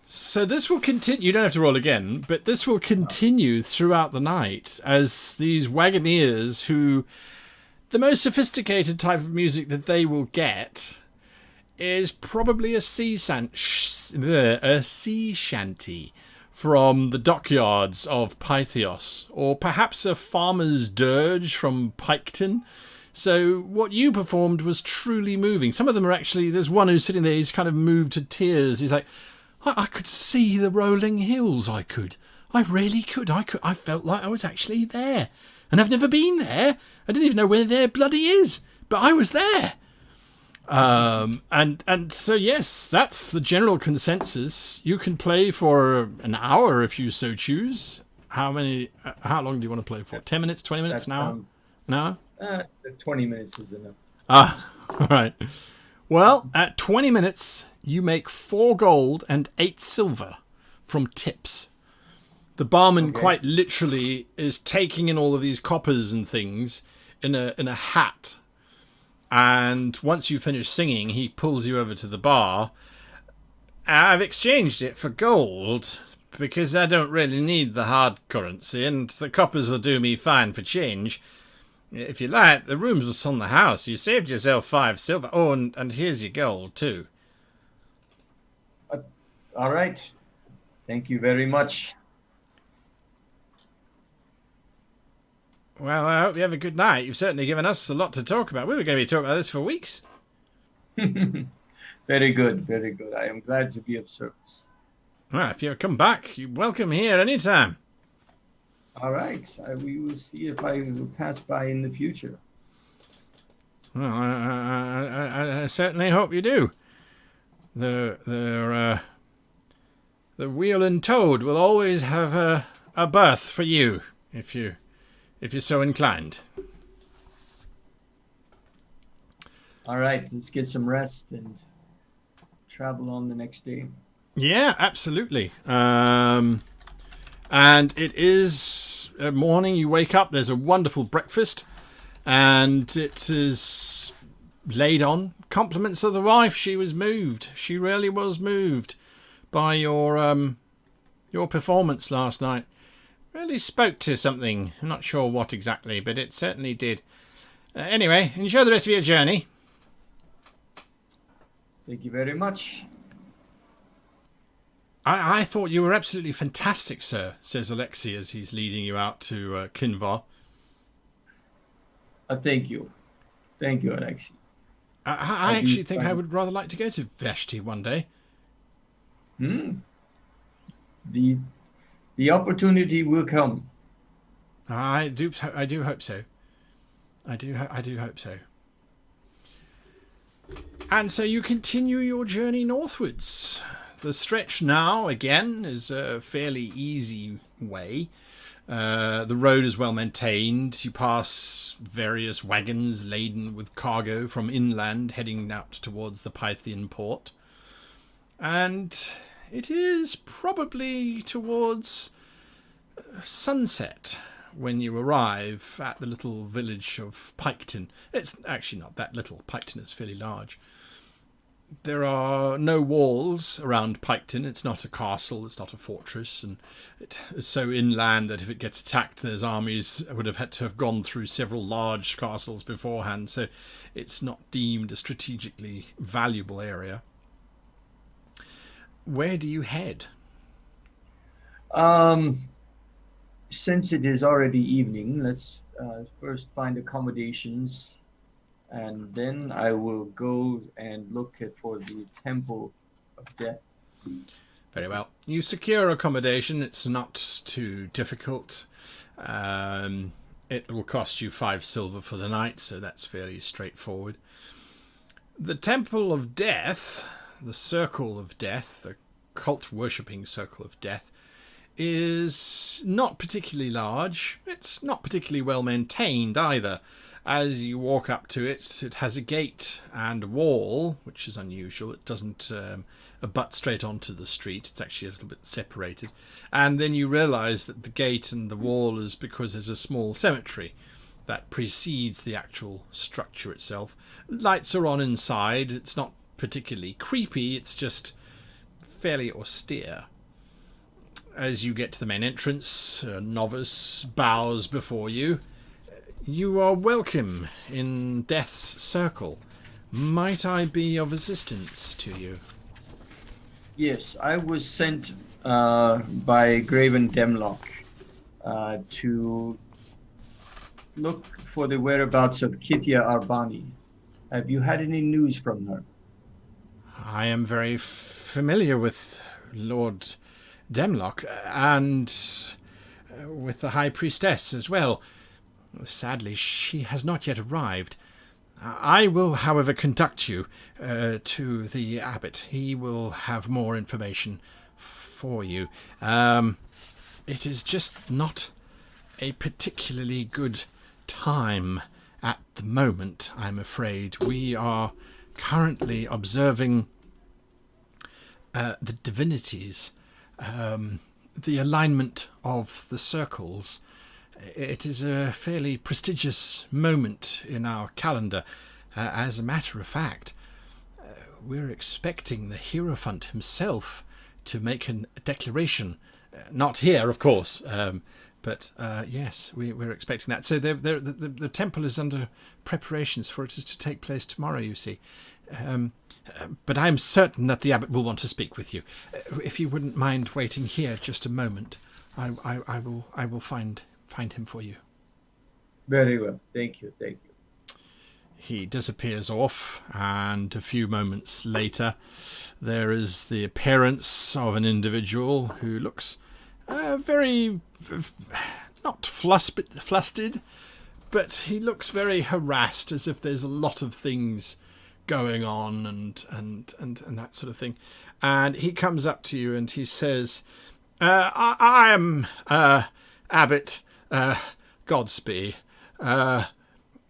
Speaker 1: So this will continue. You don't have to roll again, but this will continue throughout the night as these wagoneers who... The most sophisticated type of music that they will get is probably a sea shanty from the dockyards of Pythios, or perhaps a farmer's dirge from Piketon. So what you performed was truly moving. Some of them are actually, there's one who's sitting there, he's kind of moved to tears. He's like, I could see the rolling hills, I really could. I felt like I was actually there. And I've never been there. I didn't even know where there bloody is. But I was there. And so, yes, that's the general consensus. You can play for an hour if you so choose. How long do you want to play for? 10 minutes, 20 minutes, an hour? An hour?
Speaker 2: 20 minutes is enough.
Speaker 1: All right. Well, at 20 minutes, you make 4 gold and 8 silver from tips. The barman quite literally is taking in all of these coppers and things in a hat. And once you finish singing, he pulls you over to the bar. I've exchanged it for gold because I don't really need the hard currency, and the coppers will do me fine for change. If you like, the rooms was on the house. You saved yourself 5 silver. Oh, and here's your gold too.
Speaker 2: All right. Thank you very much.
Speaker 1: Well, I hope you have a good night. You've certainly given us a lot to talk about. We were going to be talking about this for weeks.
Speaker 2: Very good, very good. I am glad to be of service.
Speaker 1: Well, if you come back, you're welcome here anytime.
Speaker 2: All right. We will see if I will pass by in the future.
Speaker 1: Well, I certainly hope you do. The wheel and toad will always have a berth for you if you're so inclined.
Speaker 2: All right, let's get some rest and travel on the next day.
Speaker 1: Yeah, absolutely. And it is morning. You wake up. There's a wonderful breakfast, and it is laid on. Compliments of the wife. She was moved. She really was moved by your performance last night. Really spoke to something. I'm not sure what exactly, but it certainly did. Anyway, enjoy the rest of your journey.
Speaker 2: Thank you very much.
Speaker 1: I thought you were absolutely fantastic, sir, says Alexei as he's leading you out to Kinvar.
Speaker 2: Thank you. Thank you, Alexei.
Speaker 1: I actually think I would rather like to go to Veshti one day.
Speaker 2: The opportunity will come.
Speaker 1: I do hope so. I do hope so. And so you continue your journey northwards. The stretch now, again, is a fairly easy way. The road is well maintained. You pass various wagons laden with cargo from inland heading out towards the Pythian port. And it is probably towards sunset when you arrive at the little village of Piketon. It's actually not that little. Piketon is fairly large. There are no walls around Piketon. It's not a castle, it's not a fortress, and it is so inland that if it gets attacked, those armies would have had to have gone through several large castles beforehand, so it's not deemed a strategically valuable area. Where do you head?
Speaker 2: Since it is already evening, let's first find accommodations. And then I will go and look for the Temple of Death.
Speaker 1: Very well. You secure accommodation. It's not too difficult. It will cost you 5 silver for the night, so that's fairly straightforward. The Temple of Death, the Circle of Death, the cult-worshipping Circle of Death, is not particularly large. It's not particularly well maintained either. As you walk up to it, it has a gate and a wall, which is unusual. It doesn't abut straight onto the street. It's actually a little bit separated. And then you realise that the gate and the wall is because there's a small cemetery that precedes the actual structure itself. Lights are on inside. It's not particularly creepy. It's just fairly austere. As you get to the main entrance, a novice bows before you. You are welcome in Death's Circle. Might I be of assistance to you?
Speaker 2: Yes, I was sent by Graven Demlock to look for the whereabouts of Kithia Arbani. Have you had any news from her?
Speaker 1: I am very familiar with Lord Demlock and with the High Priestess as well. Sadly, she has not yet arrived. I will, however, conduct you to the abbot. He will have more information for you. It is just not a particularly good time at the moment, I'm afraid. We are currently observing the divinities, the alignment of the circles. It is a fairly prestigious moment in our calendar. As a matter of fact, we're expecting the Hierophant himself to make a declaration. Not here, of course, but yes, we're expecting that. So the temple is under preparations for it to take place tomorrow, you see. But I'm certain that the abbot will want to speak with you. If you wouldn't mind waiting here just a moment, I will find him for you.
Speaker 2: Very well. Thank you.
Speaker 1: he disappears off, and a few moments later there is the appearance of an individual who looks very, not flustered, but he looks very harassed, as if there's a lot of things going on and that sort of thing. And he comes up to you and he says, I am Abbot Godsby.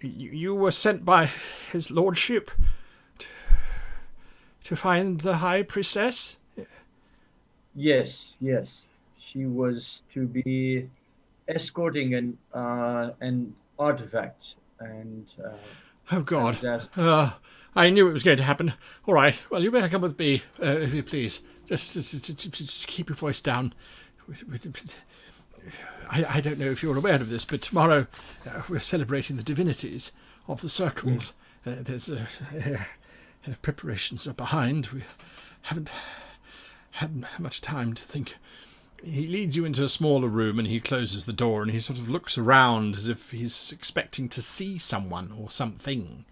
Speaker 1: You were sent by his lordship to find the high priestess?
Speaker 2: Yes. She was to be escorting an artifact, and
Speaker 1: oh God! I knew it was going to happen. All right. Well, you better come with me, if you please. Just keep your voice down. I don't know if you're aware of this, but tomorrow we're celebrating the divinities of the circles. There's preparations are behind. We haven't had much time to think. He leads you into a smaller room and he closes the door and he sort of looks around as if he's expecting to see someone or something.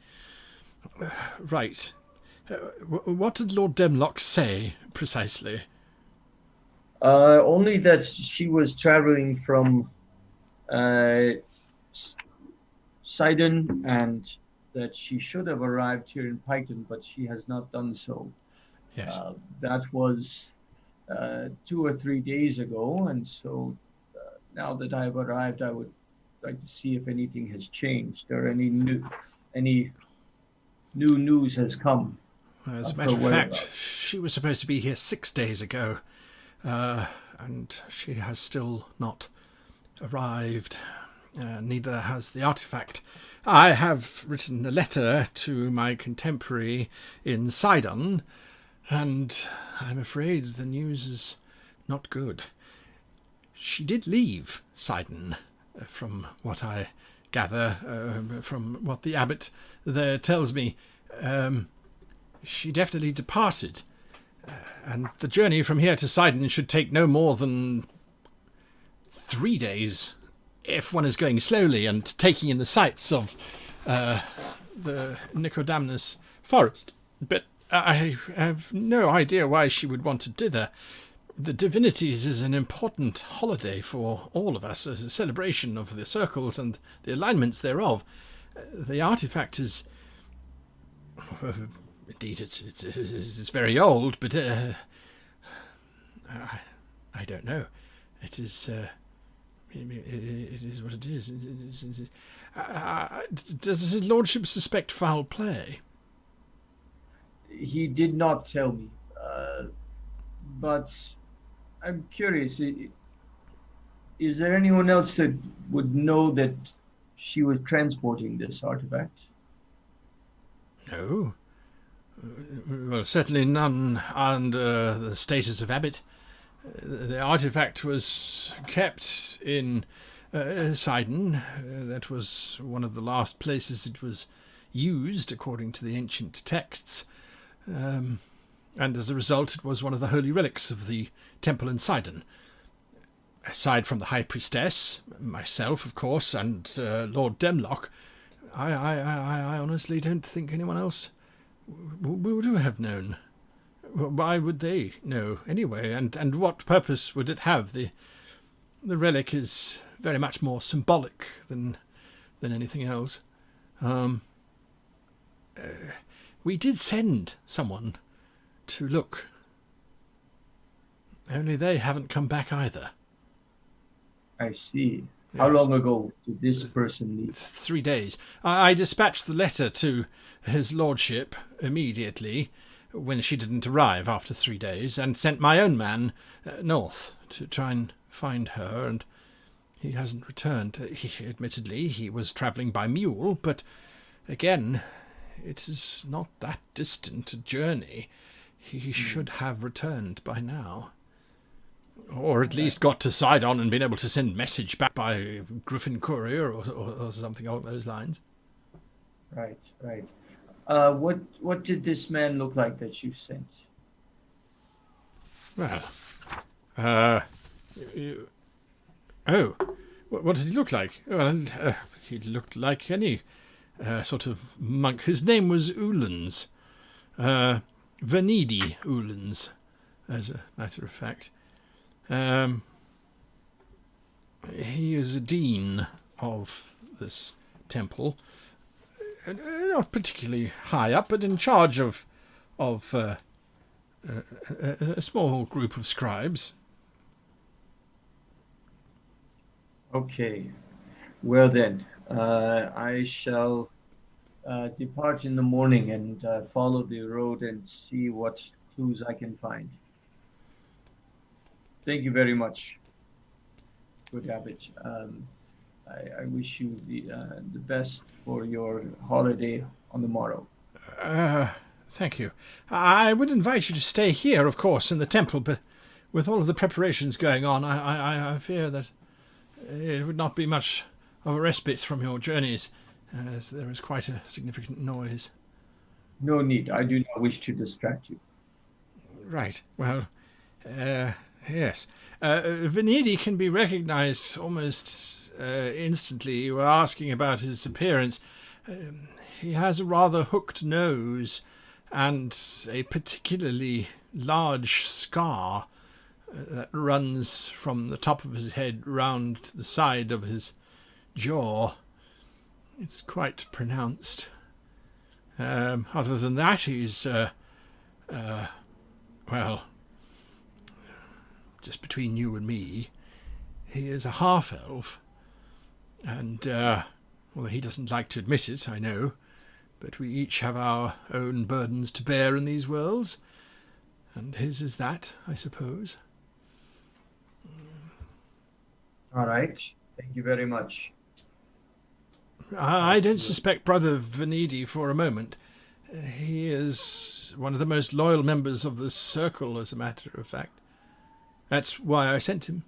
Speaker 1: Right. What did Lord Demlock say precisely?
Speaker 2: Only that she was traveling from Sidon, and that she should have arrived here in Piketon, but she has not done so.
Speaker 1: Yes.
Speaker 2: That was 2 or 3 days ago, and so now that I've arrived, I would like to see if anything has changed or any new news has come.
Speaker 1: As a matter of fact, she was supposed to be here 6 days ago, and she has still not arrived. Neither has the artifact. I have written a letter to my contemporary in Sidon, and I'm afraid the news is not good. She did leave Sidon, from what I gather, from what the abbot there tells me. She definitely departed, and the journey from here to Sidon should take no more than 3 days, if one is going slowly and taking in the sights of the Nicodamnus forest. But I have no idea why she would want to dither. The Divinities is an important holiday for all of us, a celebration of the circles and the alignments thereof. The artifact is... indeed, it's very old, but I don't know. It is... it is what it is. Does his lordship suspect foul play?
Speaker 2: He did not tell me, but I'm curious. Is there anyone else that would know that she was transporting this artifact?
Speaker 1: No. Well, certainly none under the status of abbot. The artifact was kept in Sidon. That was one of the last places it was used, according to the ancient texts. And as a result, it was one of the holy relics of the temple in Sidon. Aside from the High Priestess, myself, of course, and Lord Demlock, I honestly don't think anyone else would have known. Why would they know, anyway? And what purpose would it have? The relic is very much more symbolic than anything else. We did send someone to look. Only they haven't come back either.
Speaker 2: I see.
Speaker 1: Yes.
Speaker 2: How long ago did this person leave?
Speaker 1: 3 days. I dispatched the letter to his lordship immediately when she didn't arrive after 3 days, and sent my own man north to try and find her, and he hasn't returned. Admittedly, he was travelling by mule, but again, it is not that distant a journey. He should have returned by now. Or at least got to Sidon and been able to send message back by Griffin Courier or something along those lines.
Speaker 2: Right. What did this man look like that you sent?
Speaker 1: Well, what did he look like? Well, he looked like any sort of monk. His name was Ulans, Venedi Ulans, as a matter of fact. He is a dean of this temple, not particularly high up, but in charge of a small group of scribes.
Speaker 2: Okay. Well then, I shall depart in the morning and follow the road and see what clues I can find. Thank you very much, good abbot. I wish you the best for your holiday on the morrow.
Speaker 1: Thank you. I would invite you to stay here, of course, in the temple, but with all of the preparations going on, I fear that it would not be much of a respite from your journeys, as there is quite a significant noise.
Speaker 2: No need. I do not wish to distract you.
Speaker 1: Right. Well, yes. Venedi can be recognized almost instantly. You were asking about his appearance. He has a rather hooked nose and a particularly large scar that runs from the top of his head round to the side of his jaw. It's quite pronounced. Other than that, he's, well, just between you and me, he is a half-elf. And, although he doesn't like to admit it, I know, but we each have our own burdens to bear in these worlds, and his is that, I suppose.
Speaker 2: All right. Thank you very much.
Speaker 1: I don't suspect Brother Venedi for a moment. He is one of the most loyal members of this circle, as a matter of fact. That's why I sent him.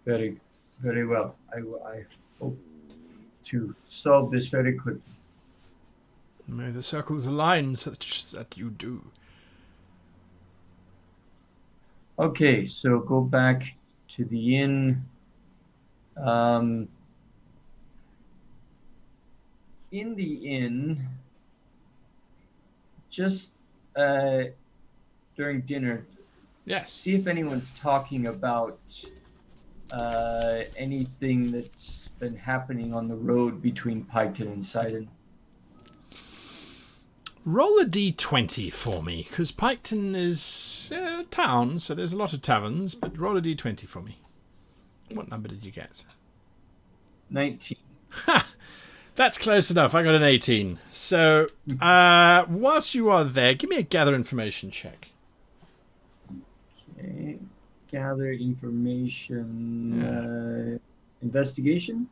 Speaker 2: Very, very well. I hope to solve this very quickly.
Speaker 1: May the circles align such that you do.
Speaker 2: Okay, so go back to the inn. In the inn, just during dinner,
Speaker 1: Yes.
Speaker 2: see if anyone's talking about anything that's been happening on the road between Piketon and Sidon.
Speaker 1: Roll a d20 for me, because Piketon is a town, so there's a lot of taverns, but roll a d20 for me. What number did you get?
Speaker 2: 19.
Speaker 1: Ha! That's close enough. I got an 18. So, whilst you are there, give me a gather information check.
Speaker 2: Okay. Gather information. Investigation?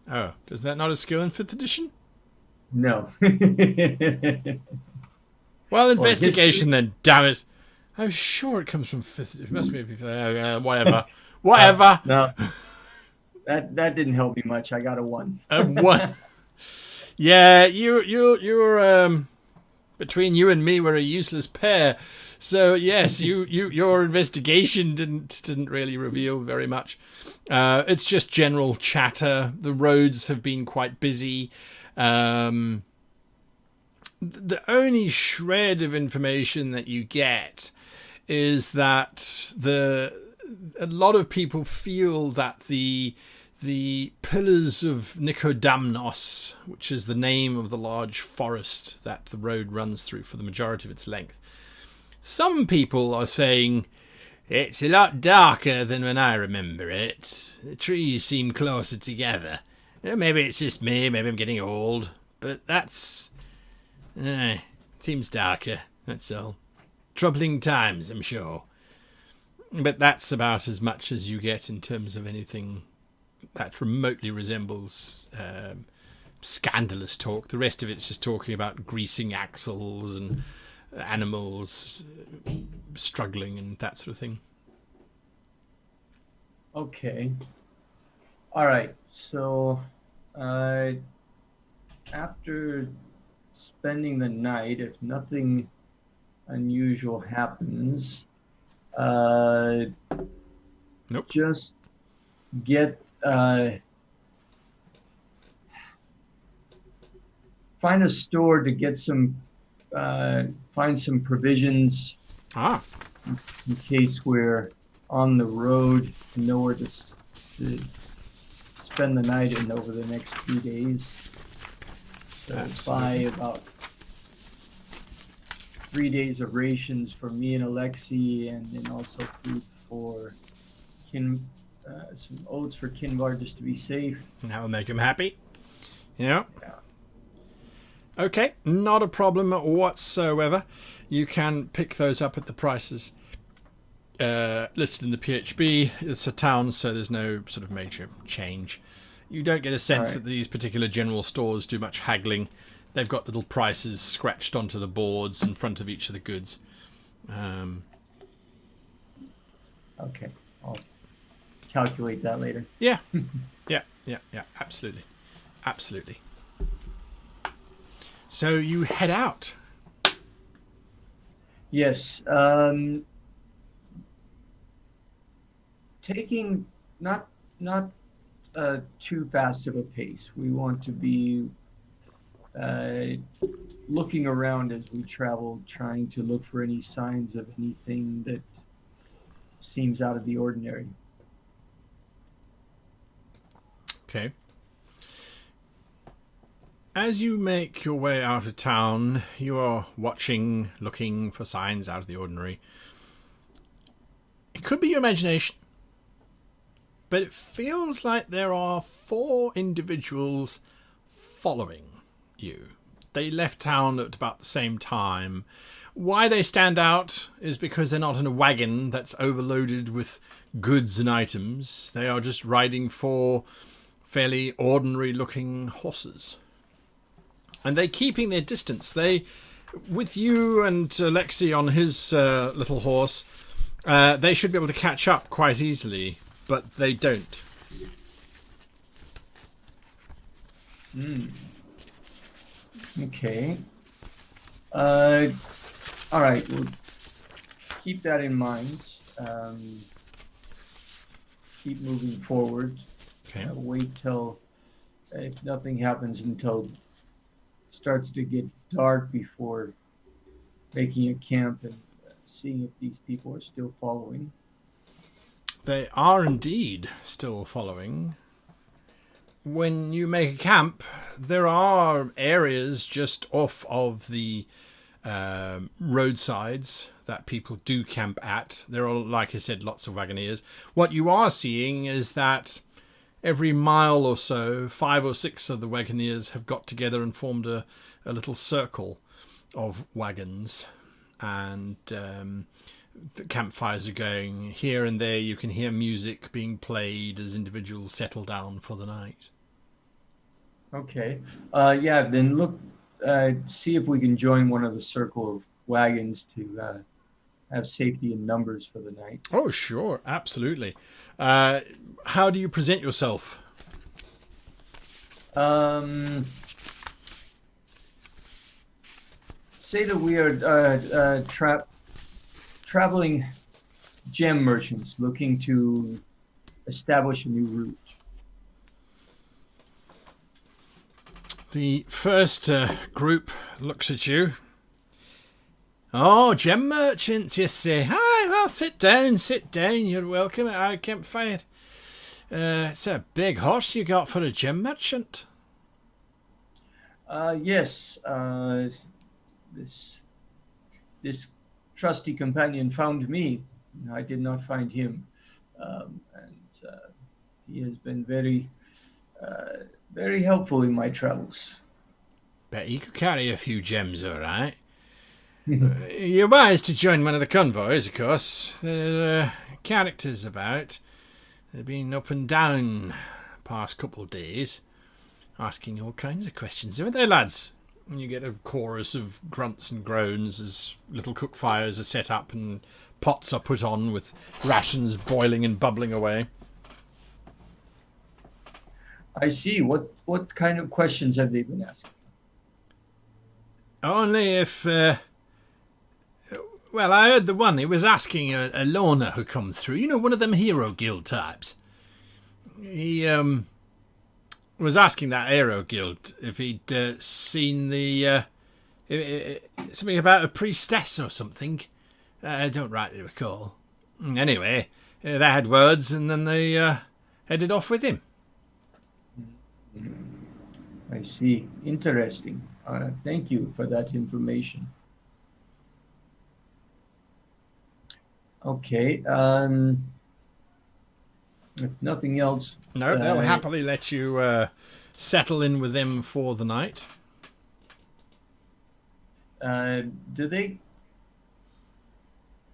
Speaker 1: Oh, is that not a skill in 5th edition?
Speaker 2: No.
Speaker 1: Well, investigation then, damn it. I'm sure it comes from 5th. It must be whatever. Whatever.
Speaker 2: No. That didn't help me much. I got a 1.
Speaker 1: A 1. Yeah, you're between you and me, we're a useless pair. So yes, your investigation didn't really reveal very much. It's just general chatter. The roads have been quite busy. The only shred of information that you get is that a lot of people feel that the pillars of Nicodamnos, which is the name of the large forest that the road runs through for the majority of its length, some people are saying it's a lot darker than when I remember it. The trees seem closer together. Maybe it's just me, maybe I'm getting old, but that's... seems darker, that's all. Troubling times, I'm sure. But that's about as much as you get in terms of anything that remotely resembles scandalous talk. The rest of it's just talking about greasing axles and animals struggling and that sort of thing.
Speaker 2: Okay. All right. So after spending the night, if nothing unusual happens,
Speaker 1: Nope.
Speaker 2: just get find a store to get find some provisions in case we're on the road and know where to spend the night and over the next few days. So buy about 3 days of rations for me and Alexi, and then also food for some oats for Kinvar just to be safe.
Speaker 1: That will make him happy. Yeah. Okay, not a problem whatsoever. You can pick those up at the prices listed in the PHB. It's a town, so there's no sort of major change. You don't get a sense that these particular general stores do much haggling. They've got little prices scratched onto the boards in front of each of the goods.
Speaker 2: Okay, I'll calculate that later.
Speaker 1: Yeah, absolutely. So you head out.
Speaker 2: Yes, taking not too fast of a pace. We want to be looking around as we travel, trying to look for any signs of anything that seems out of the ordinary.
Speaker 1: Okay. As you make your way out of town, you are watching, looking for signs out of the ordinary. It could be your imagination, but it feels like there are 4 individuals following you. They left town at about the same time. Why they stand out is because they're not in a wagon that's overloaded with goods and items. They are just riding 4 fairly ordinary looking horses. And they're keeping their distance. They, with you and Alexi on his little horse, they should be able to catch up quite easily, but they don't.
Speaker 2: Okay. All right. We'll keep that in mind. Keep moving forward.
Speaker 1: Okay.
Speaker 2: Wait till if nothing happens until it starts to get dark before making a camp and seeing if these people are still following.
Speaker 1: They are indeed still following. When you make a camp, there are areas just off of the roadsides that people do camp at. There are, like I said, lots of wagoneers. What you are seeing is that every mile or so, 5 or 6 of the wagoneers have got together and formed a little circle of wagons. And the campfires are going here and there. You can hear music being played as individuals settle down for the night.
Speaker 2: Okay. Yeah, then look, see if we can join one of the circle of wagons to have safety in numbers for the night.
Speaker 1: Oh, sure. Absolutely. How do you present yourself?
Speaker 2: Say that we are traveling gem merchants looking to establish a new route.
Speaker 1: The first group looks at you. Oh, gem merchants, you say. Hi, well, sit down. You're welcome at our campfire. It's a big horse you got for a gem merchant.
Speaker 2: Yes. This trusty companion found me. I did not find him. And he has been very helpful in my travels.
Speaker 1: Bet you could carry a few gems, all right. You're wise to join one of the convoys, of course. There are characters about. They've been up and down past couple of days, asking all kinds of questions. Aren't they, lads? And you get a chorus of grunts and groans as little cook fires are set up and pots are put on with rations boiling and bubbling away.
Speaker 2: I see. What kind of questions have they been asking?
Speaker 1: Only if... well, I heard the one. He was asking a loner who come through. You know, one of them hero guild types. He was asking that Aero Guild if he'd seen the something about a priestess or something. I don't rightly recall. Anyway, they had words, and then they headed off with him.
Speaker 2: I see. Interesting. Thank you for that information. Okay. If nothing else.
Speaker 1: No, they'll happily let you settle in with them for the night.
Speaker 2: Do they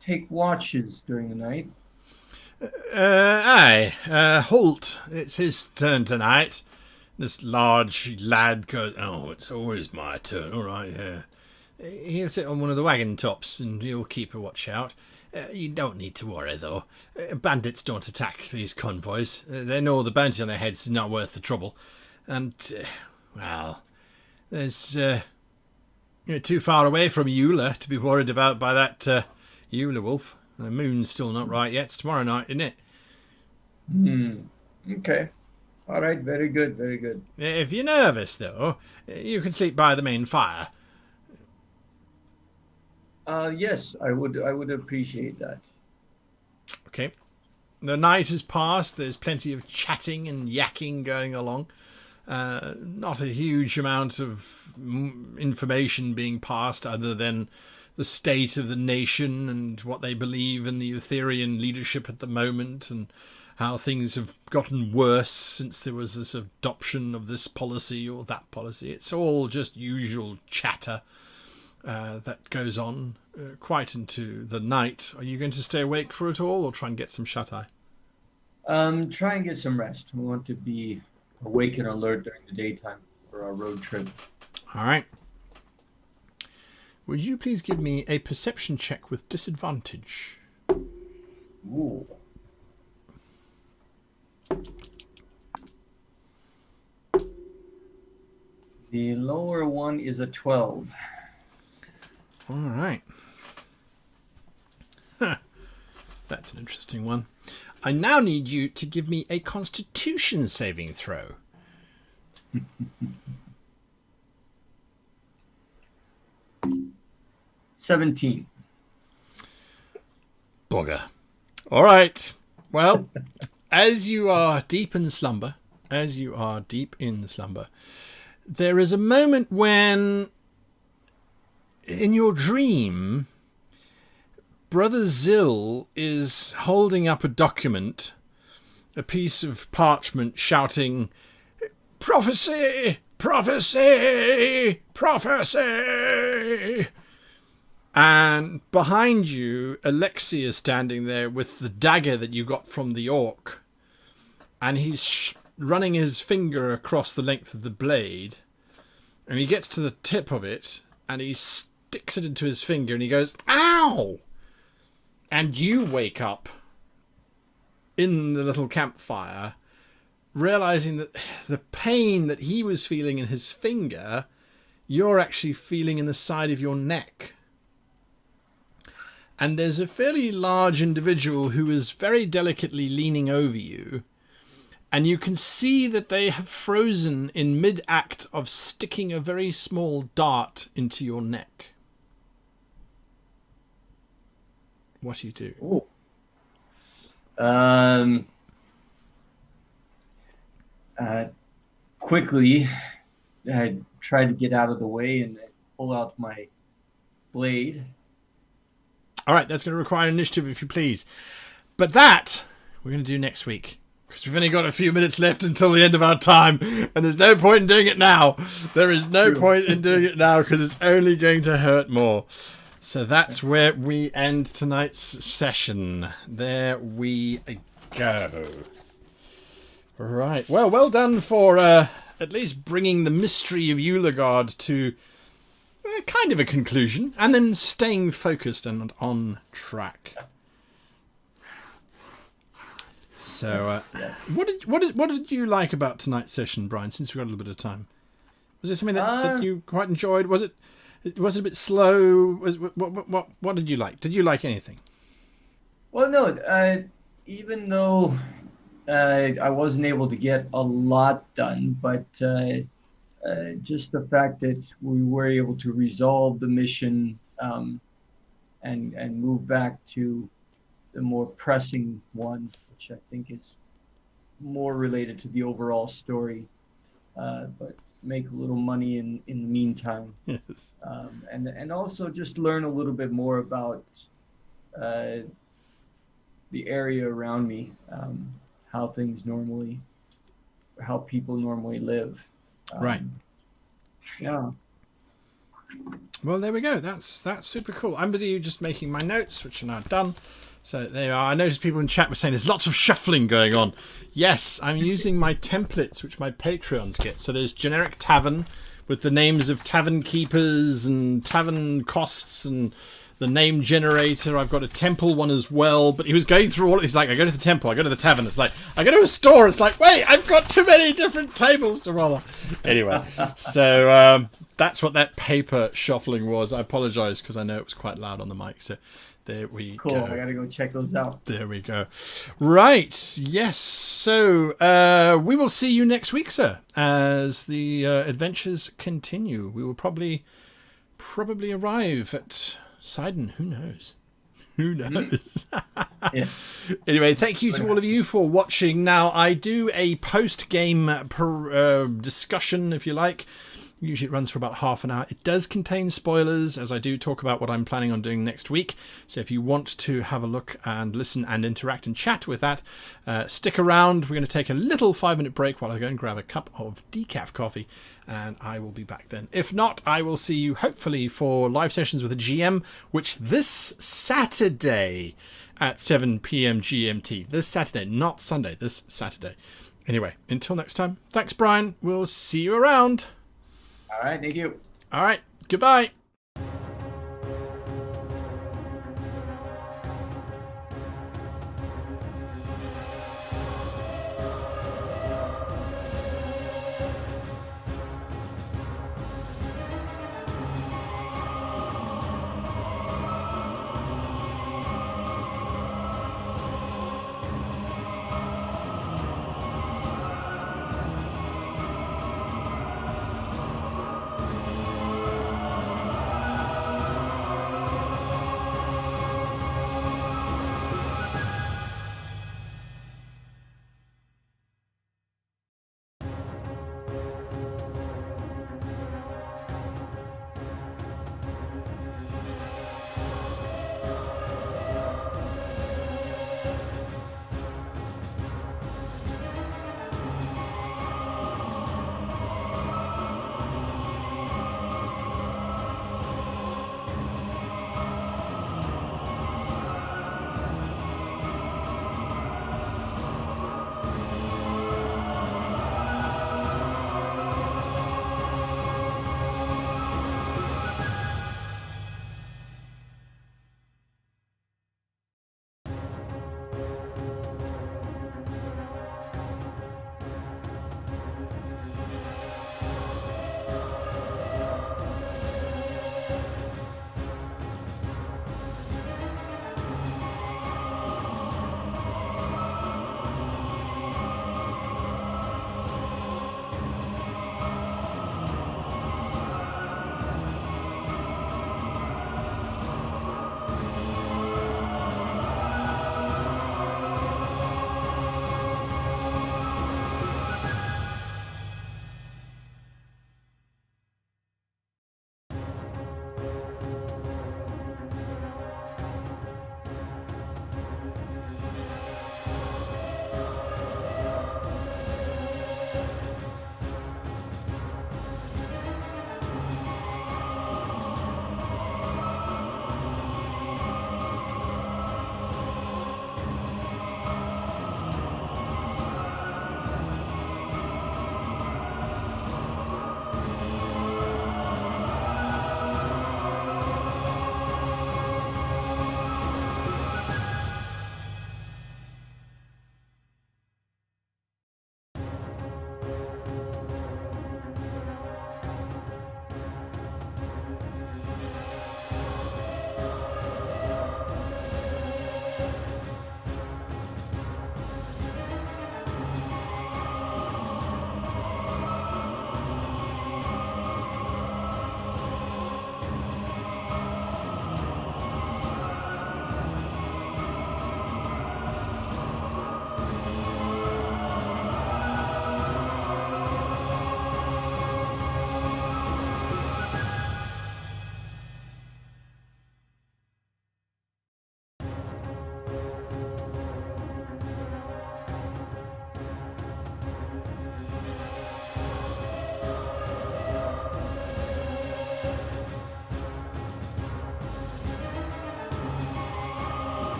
Speaker 2: take watches during the night?
Speaker 1: Aye. Holt, it's his turn tonight. This large lad goes, "Oh, it's always my turn, all right." He'll sit on one of the wagon tops and he'll keep a watch out. You don't need to worry, though. Bandits don't attack these convoys. They know the bounty on their heads is not worth the trouble. And, well, there's... you're too far away from Eula to be worried about by that Eula wolf. The moon's still not right yet. It's tomorrow night, isn't it?
Speaker 2: Okay. All right. Very good. Very good.
Speaker 1: If you're nervous, though, you can sleep by the main fire.
Speaker 2: Yes, I would appreciate that.
Speaker 1: Okay. The night has passed. There's plenty of chatting and yakking going along. Not a huge amount of information being passed other than the state of the nation and what they believe in the Utherian leadership at the moment, and how things have gotten worse since there was this adoption of this policy or that policy. It's all just usual chatter that goes on quite into the night. Are you going to stay awake for it all, or try and get some shut-eye?
Speaker 2: Try and get some rest. We want to be awake and alert during the daytime for our road trip.
Speaker 1: All right. Would you please give me a perception check with disadvantage?
Speaker 2: Ooh. The lower one is a 12.
Speaker 1: All right. That's an interesting one. I now need you to give me a Constitution saving throw.
Speaker 2: 17.
Speaker 1: Bugger. All right. Well, as you are deep in slumber, there is a moment when, in your dream, Brother Zill is holding up a document, a piece of parchment, shouting, "Prophecy! Prophecy! Prophecy!" And behind you, Alexei is standing there with the dagger that you got from the orc. And he's running his finger across the length of the blade. And he gets to the tip of it, and he sticks it into his finger, and he goes, "Ow!" And you wake up in the little campfire, realizing that the pain that he was feeling in his finger, you're actually feeling in the side of your neck. And there's a fairly large individual who is very delicately leaning over you, and you can see that they have frozen in mid-act of sticking a very small dart into your neck. What do you do?
Speaker 2: Oh. Quickly, I try to get out of the way and pull out my blade.
Speaker 1: All right, that's going to require initiative, if you please. But that we're going to do next week, because we've only got a few minutes left until the end of our time, and there's no point in doing it now. There is no point in doing it now, because it's only going to hurt more. So that's where we end tonight's session. There we go. Right. Well done for at least bringing the mystery of Eulagard to kind of a conclusion, and then staying focused and on track. So, what did you like about tonight's session, Brian? Since we've got a little bit of time, was there something that you quite enjoyed? Was it a bit slow? What did you like? Did you like anything?
Speaker 2: Well, no. Even though I wasn't able to get a lot done, but just the fact that we were able to resolve the mission and move back to the more pressing one, which I think is more related to the overall story, but make a little money in the meantime.
Speaker 1: Yes.
Speaker 2: And also just learn a little bit more about the area around me, how people normally live.
Speaker 1: Right.
Speaker 2: Yeah.
Speaker 1: Well, there we go. That's super cool. I'm busy just making my notes, which are now done. So there you are. I noticed people in chat were saying there's lots of shuffling going on. Yes, I'm using my templates, which my Patreons get. So there's generic tavern with the names of tavern keepers and tavern costs and the name generator. I've got a temple one as well. But he was going through all. He's like, I go to the temple, I go to the tavern. It's like, I go to a store. It's like, wait, I've got too many different tables to roll. Anyway, so that's what that paper shuffling was. I apologise because I know it was quite loud on the mic. So there we
Speaker 2: Cool.
Speaker 1: go.
Speaker 2: I gotta go check those out.
Speaker 1: There we go. Right. Yes. So we will see you next week, sir, as the adventures continue. We will probably arrive at Sidon. Who knows? Who knows?
Speaker 2: Yes.
Speaker 1: Anyway, thank you to all of you for watching. Now, I do a post-game discussion, if you like. Usually it runs for about half an hour. It does contain spoilers, as I do talk about what I'm planning on doing next week. So if you want to have a look and listen and interact and chat with that, stick around. We're going to take a little 5-minute break while I go and grab a cup of decaf coffee, and I will be back then. If not, I will see you hopefully for live sessions with a GM, which this Saturday at 7 p.m. GMT. This Saturday, not Sunday, this Saturday. Anyway, until next time, thanks, Brian. We'll see you around.
Speaker 2: All right. Thank you.
Speaker 1: All right. Goodbye.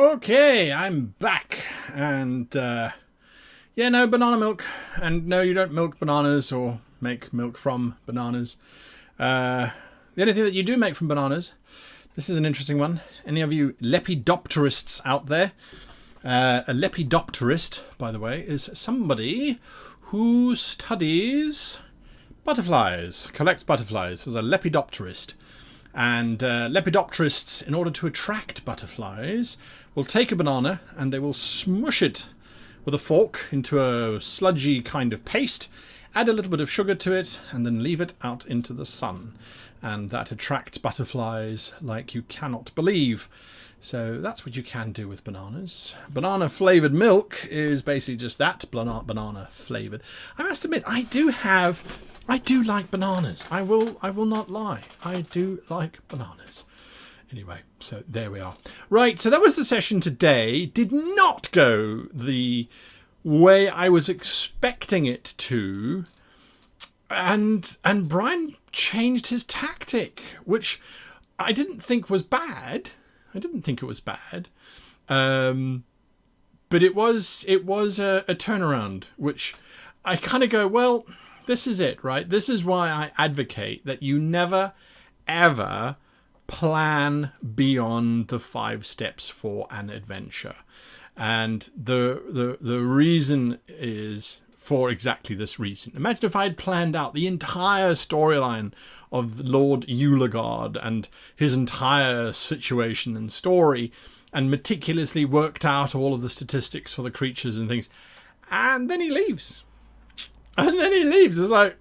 Speaker 1: Okay, I'm back, and yeah, no banana milk, and no, you don't milk bananas or make milk from bananas. The only thing that you do make from bananas, this is an interesting one. Any of you lepidopterists out there? A lepidopterist, by the way, is somebody who studies butterflies, collects butterflies, as a lepidopterist. And lepidopterists, in order to attract butterflies, will take a banana and they will smush it with a fork into a sludgy kind of paste, add a little bit of sugar to it, and then leave it out into the sun. And that attracts butterflies like you cannot believe. So that's what you can do with bananas. Banana flavoured milk is basically just that, banana flavoured. I must admit, I do like bananas. I will not lie. I do like bananas. Anyway, so there we are. Right, so that was the session today. Did not go the way I was expecting it to. And Brian changed his tactic, which I didn't think was bad. I didn't think it was bad. But it was a turnaround, which I kind of go, well, this is it, right? This is why I advocate that you never, ever plan beyond the 5 steps for an adventure. And the reason is for exactly this reason. Imagine if I'd planned out the entire storyline of Lord Ulegard and his entire situation and story and meticulously worked out all of the statistics for the creatures and things. And then he leaves. It's like,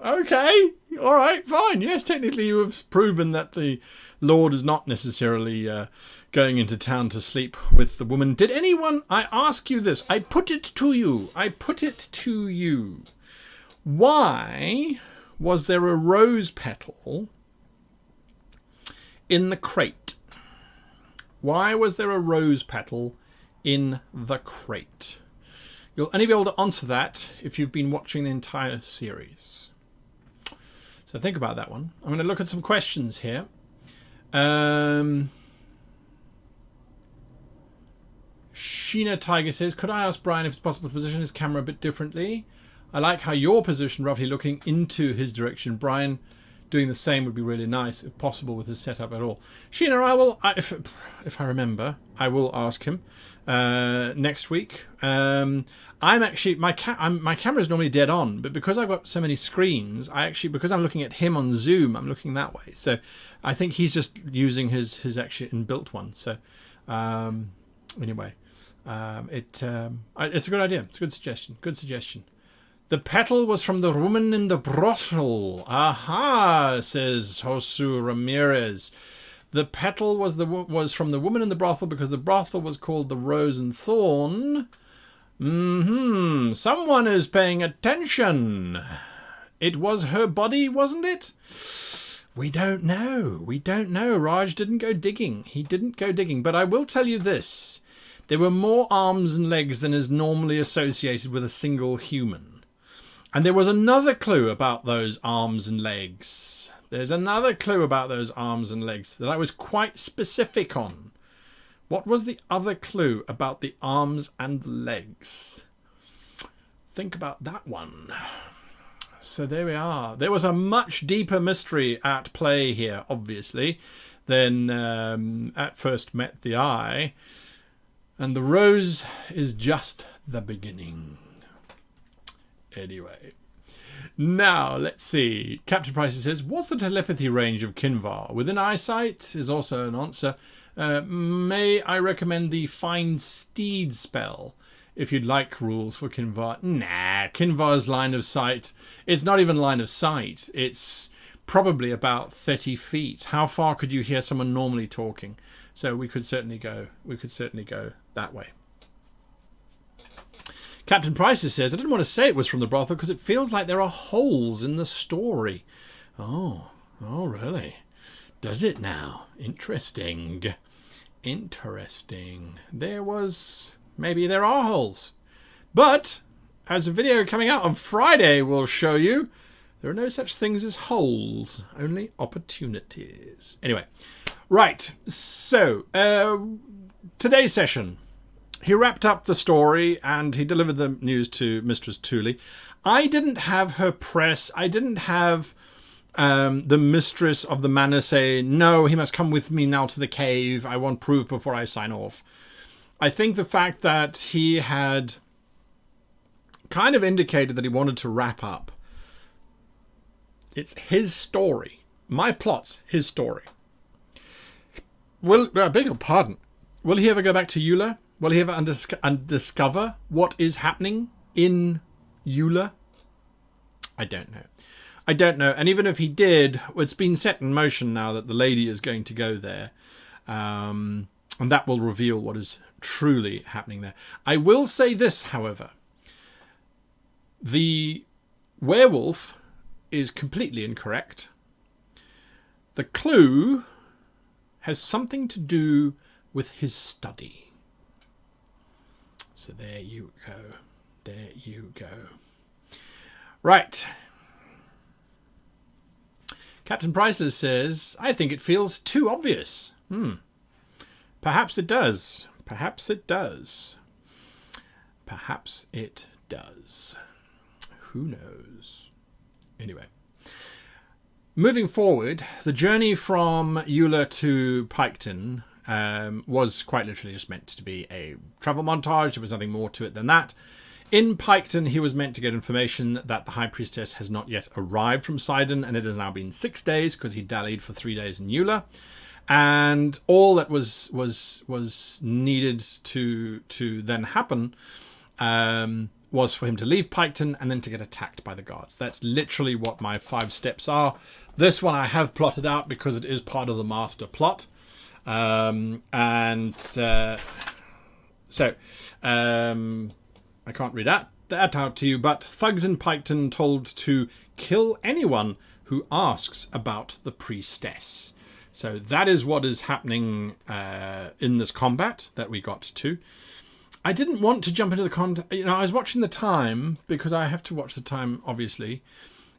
Speaker 1: okay, all right, fine. Yes, technically you have proven that the Lord is not necessarily going into town to sleep with the woman. Did anyone, I ask you this, I put it to you. Why was there a rose petal in the crate? Why was there a rose petal in the crate? You'll only be able to answer that if you've been watching the entire series. So think about that one. I'm going to look at some questions here. Sheena Tiger says, could I ask Brian if it's possible to position his camera a bit differently? I like how you're positioned, roughly looking into his direction. Brian doing the same would be really nice, if possible, with his setup at all. Sheena, if I remember, I will ask him next week. I'm actually, my camera is normally dead on, but because I've got so many screens, because I'm looking at him on Zoom, I'm looking that way. So I think he's just using his actually inbuilt one. So anyway, it's a good idea. It's a good suggestion. The petal was from the woman in the brothel. Aha, says Josu Ramirez. The petal was from the woman in the brothel because the brothel was called the Rose and Thorn. Someone is paying attention. It was her body, wasn't it? We don't know. Raj didn't go digging. But I will tell you this. There were more arms and legs than is normally associated with a single human. And there was another clue about those arms and legs. There's another clue about those arms and legs that I was quite specific on. What was the other clue about the arms and legs? Think about that one. So there we are. There was a much deeper mystery at play here, obviously, than at first met the eye. And the rose is just the beginning. Anyway, now let's see. Captain Price says, what's the telepathy range of Kinvar? Within eyesight is also an answer. May I recommend the Find Steed spell if you'd like rules for Kinvar? Nah, Kinvar's line of sight. It's not even line of sight. It's probably about 30 feet. How far could you hear someone normally talking? So we could certainly go that way. Captain Price says, I didn't want to say it was from the brothel because it feels like there are holes in the story. Oh, really? Does it now? Interesting. Maybe there are holes. But, as a video coming out on Friday will show you, there are no such things as holes, only opportunities. Anyway, Right. So, today's session, he wrapped up the story and he delivered the news to Mistress Tooley. I didn't have her press. I didn't have the mistress of the manor say, no, he must come with me now to the cave. I want proof before I sign off. I think the fact that he had kind of indicated that he wanted to wrap up. It's his story. My plot's his story. I beg your pardon. Will he ever go back to Eula? Will he ever discover what is happening in Eula? I don't know. I don't know. And even if he did, it's been set in motion now that the lady is going to go there. And that will reveal what is truly happening there. I will say this, however. The werewolf is completely incorrect. The clue has something to do with his study. So there you go. There you go. Right. Captain Prices says, I think it feels too obvious. Perhaps it does. Perhaps it does. Perhaps it does. Who knows? Anyway. Moving forward, the journey from Eula to Piketon was quite literally just meant to be a travel montage. There was nothing more to it than that. In Piketon, he was meant to get information that the High Priestess has not yet arrived from Sidon, and it has now been 6 days because he dallied for 3 days in Eula. And all that was needed to then happen was for him to leave Piketon and then to get attacked by the guards. That's literally what my 5 steps are. This one I have plotted out because it is part of the master plot. I can't read that out to you, but thugs in Piketon told to kill anyone who asks about the priestess. So that is what is happening in this combat that we got to. I didn't want to jump into the I was watching the time because I have to watch the time, obviously.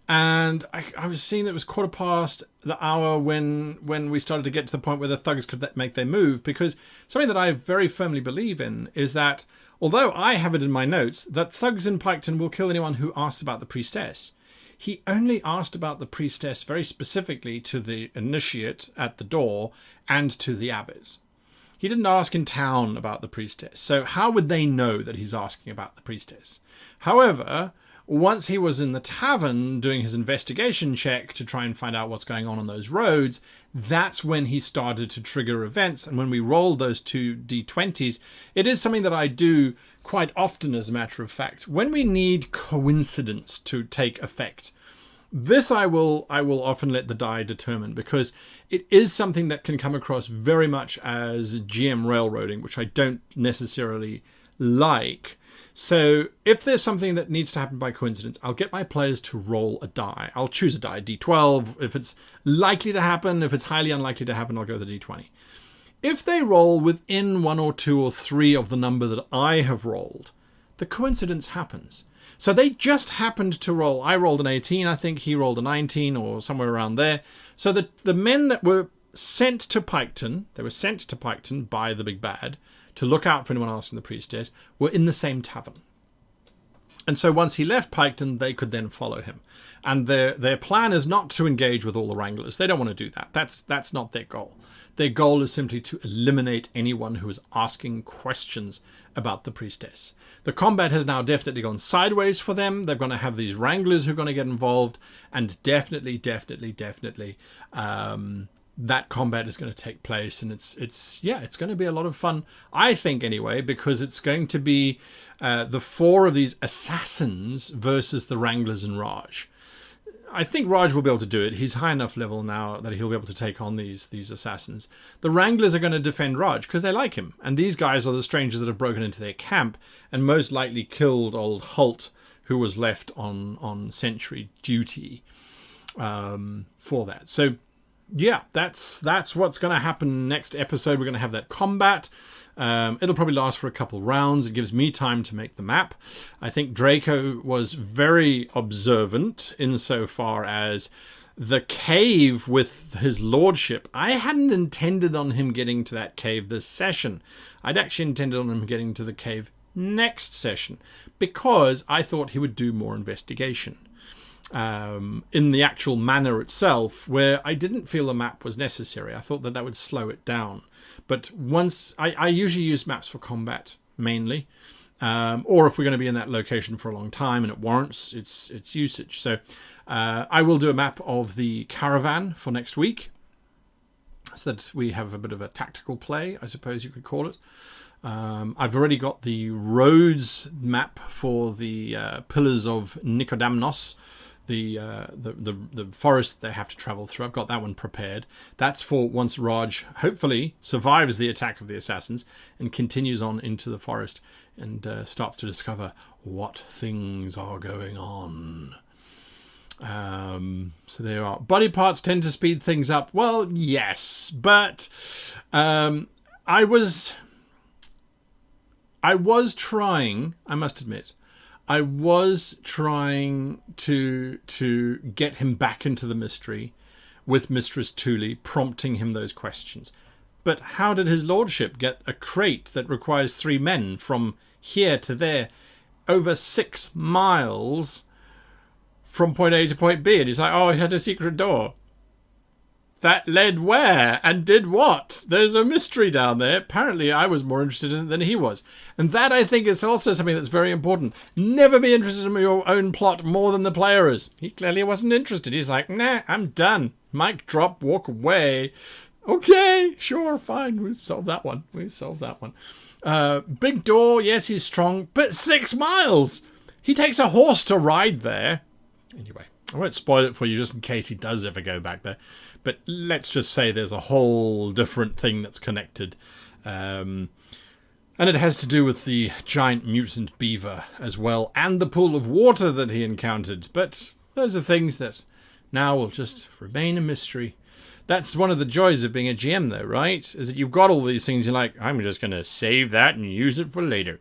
Speaker 1: And I was seeing that it was 1:15 the hour when we started to get to the point where the thugs could make their move. Because something that I very firmly believe in is that, although I have it in my notes, that thugs in Piketon will kill anyone who asks about the priestess. He only asked about the priestess very specifically to the initiate at the door and to the abbot. He didn't ask in town about the priestess. So how would they know that he's asking about the priestess? However, once he was in the tavern doing his investigation check to try and find out what's going on those roads, that's when he started to trigger events. And when we rolled those 2 D20s, it is something that I do quite often, as a matter of fact. When we need coincidence to take effect, this I will often let the die determine, because it is something that can come across very much as GM railroading, which I don't necessarily like. So if there's something that needs to happen by coincidence, I'll get my players to roll a die. I'll choose a die, D12. If it's likely to happen, if it's highly unlikely to happen, I'll go with the D20. If they roll within 1 or 2 or 3 of the number that I have rolled, the coincidence happens. So they just happened to roll. I rolled an 18, I think he rolled a 19 or somewhere around there. So the men that were sent to Piketon, they were sent to Piketon by the big bad to look out for anyone asking the priestess, were in the same tavern. And so once he left Piketon, they could then follow him. And their plan is not to engage with all the wranglers. They don't want to do that. That's not their goal. Their goal is simply to eliminate anyone who is asking questions about the priestess. The combat has now definitely gone sideways for them. They're going to have these wranglers who are going to get involved. And definitely, that combat is going to take place, and it's going to be a lot of fun, I think, anyway, because it's going to be the 4 of these assassins versus the wranglers and Raj. I think Raj will be able to do it. He's high enough level now that he'll be able to take on these assassins. The wranglers are going to defend Raj because they like him, and these guys are the strangers that have broken into their camp and most likely killed old Holt, who was left on sentry duty for that. So yeah, that's what's going to happen next episode. We're going to have that combat. It'll probably last for a couple rounds. It gives me time to make the map. I think Draco was very observant insofar as The cave with his lordship, I hadn't intended on him getting to that cave this session. I'd actually intended on him getting to the cave next session, because I thought he would do more investigation in the actual manor itself, where I didn't feel a map was necessary. I thought that that would slow it down. But once I usually use maps for combat mainly, or if we're going to be in that location for a long time and it warrants its usage. So I will do a map of the caravan for next week, so that we have a bit of a tactical play, I suppose you could call it. I've already got the roads map for the pillars of Nicodamnos, the forest they have to travel through. I've got that one prepared. That's for once Raj hopefully survives the attack of the assassins and continues on into the forest and starts to discover what things are going on. So there are body parts tend to speed things up. Well, yes, but I was trying, I must admit, I was trying to get him back into the mystery with Mistress Thule prompting him those questions. But how did his lordship get a crate that requires 3 men from here to there over 6 miles from point A to point B? And he's like, oh, he had a secret door. That led where and did what? There's a mystery down there. Apparently I was more interested in it than he was. And that, I think, is also something that's very important. Never be interested in your own plot more than the player is. He clearly wasn't interested. He's like, nah, I'm done. Mic drop, walk away. Okay, sure, fine. We've solved that one. Big door, yes, he's strong, but 6 miles. He takes a horse to ride there. Anyway, I won't spoil it for you just in case he does ever go back there. But let's just say there's a whole different thing that's connected. And it has to do with the giant mutant beaver as well, and the pool of water that he encountered. But those are things that now will just remain a mystery. That's one of the joys of being a GM, though, right? Is that you've got all these things, you're like, I'm just going to save that and use it for later.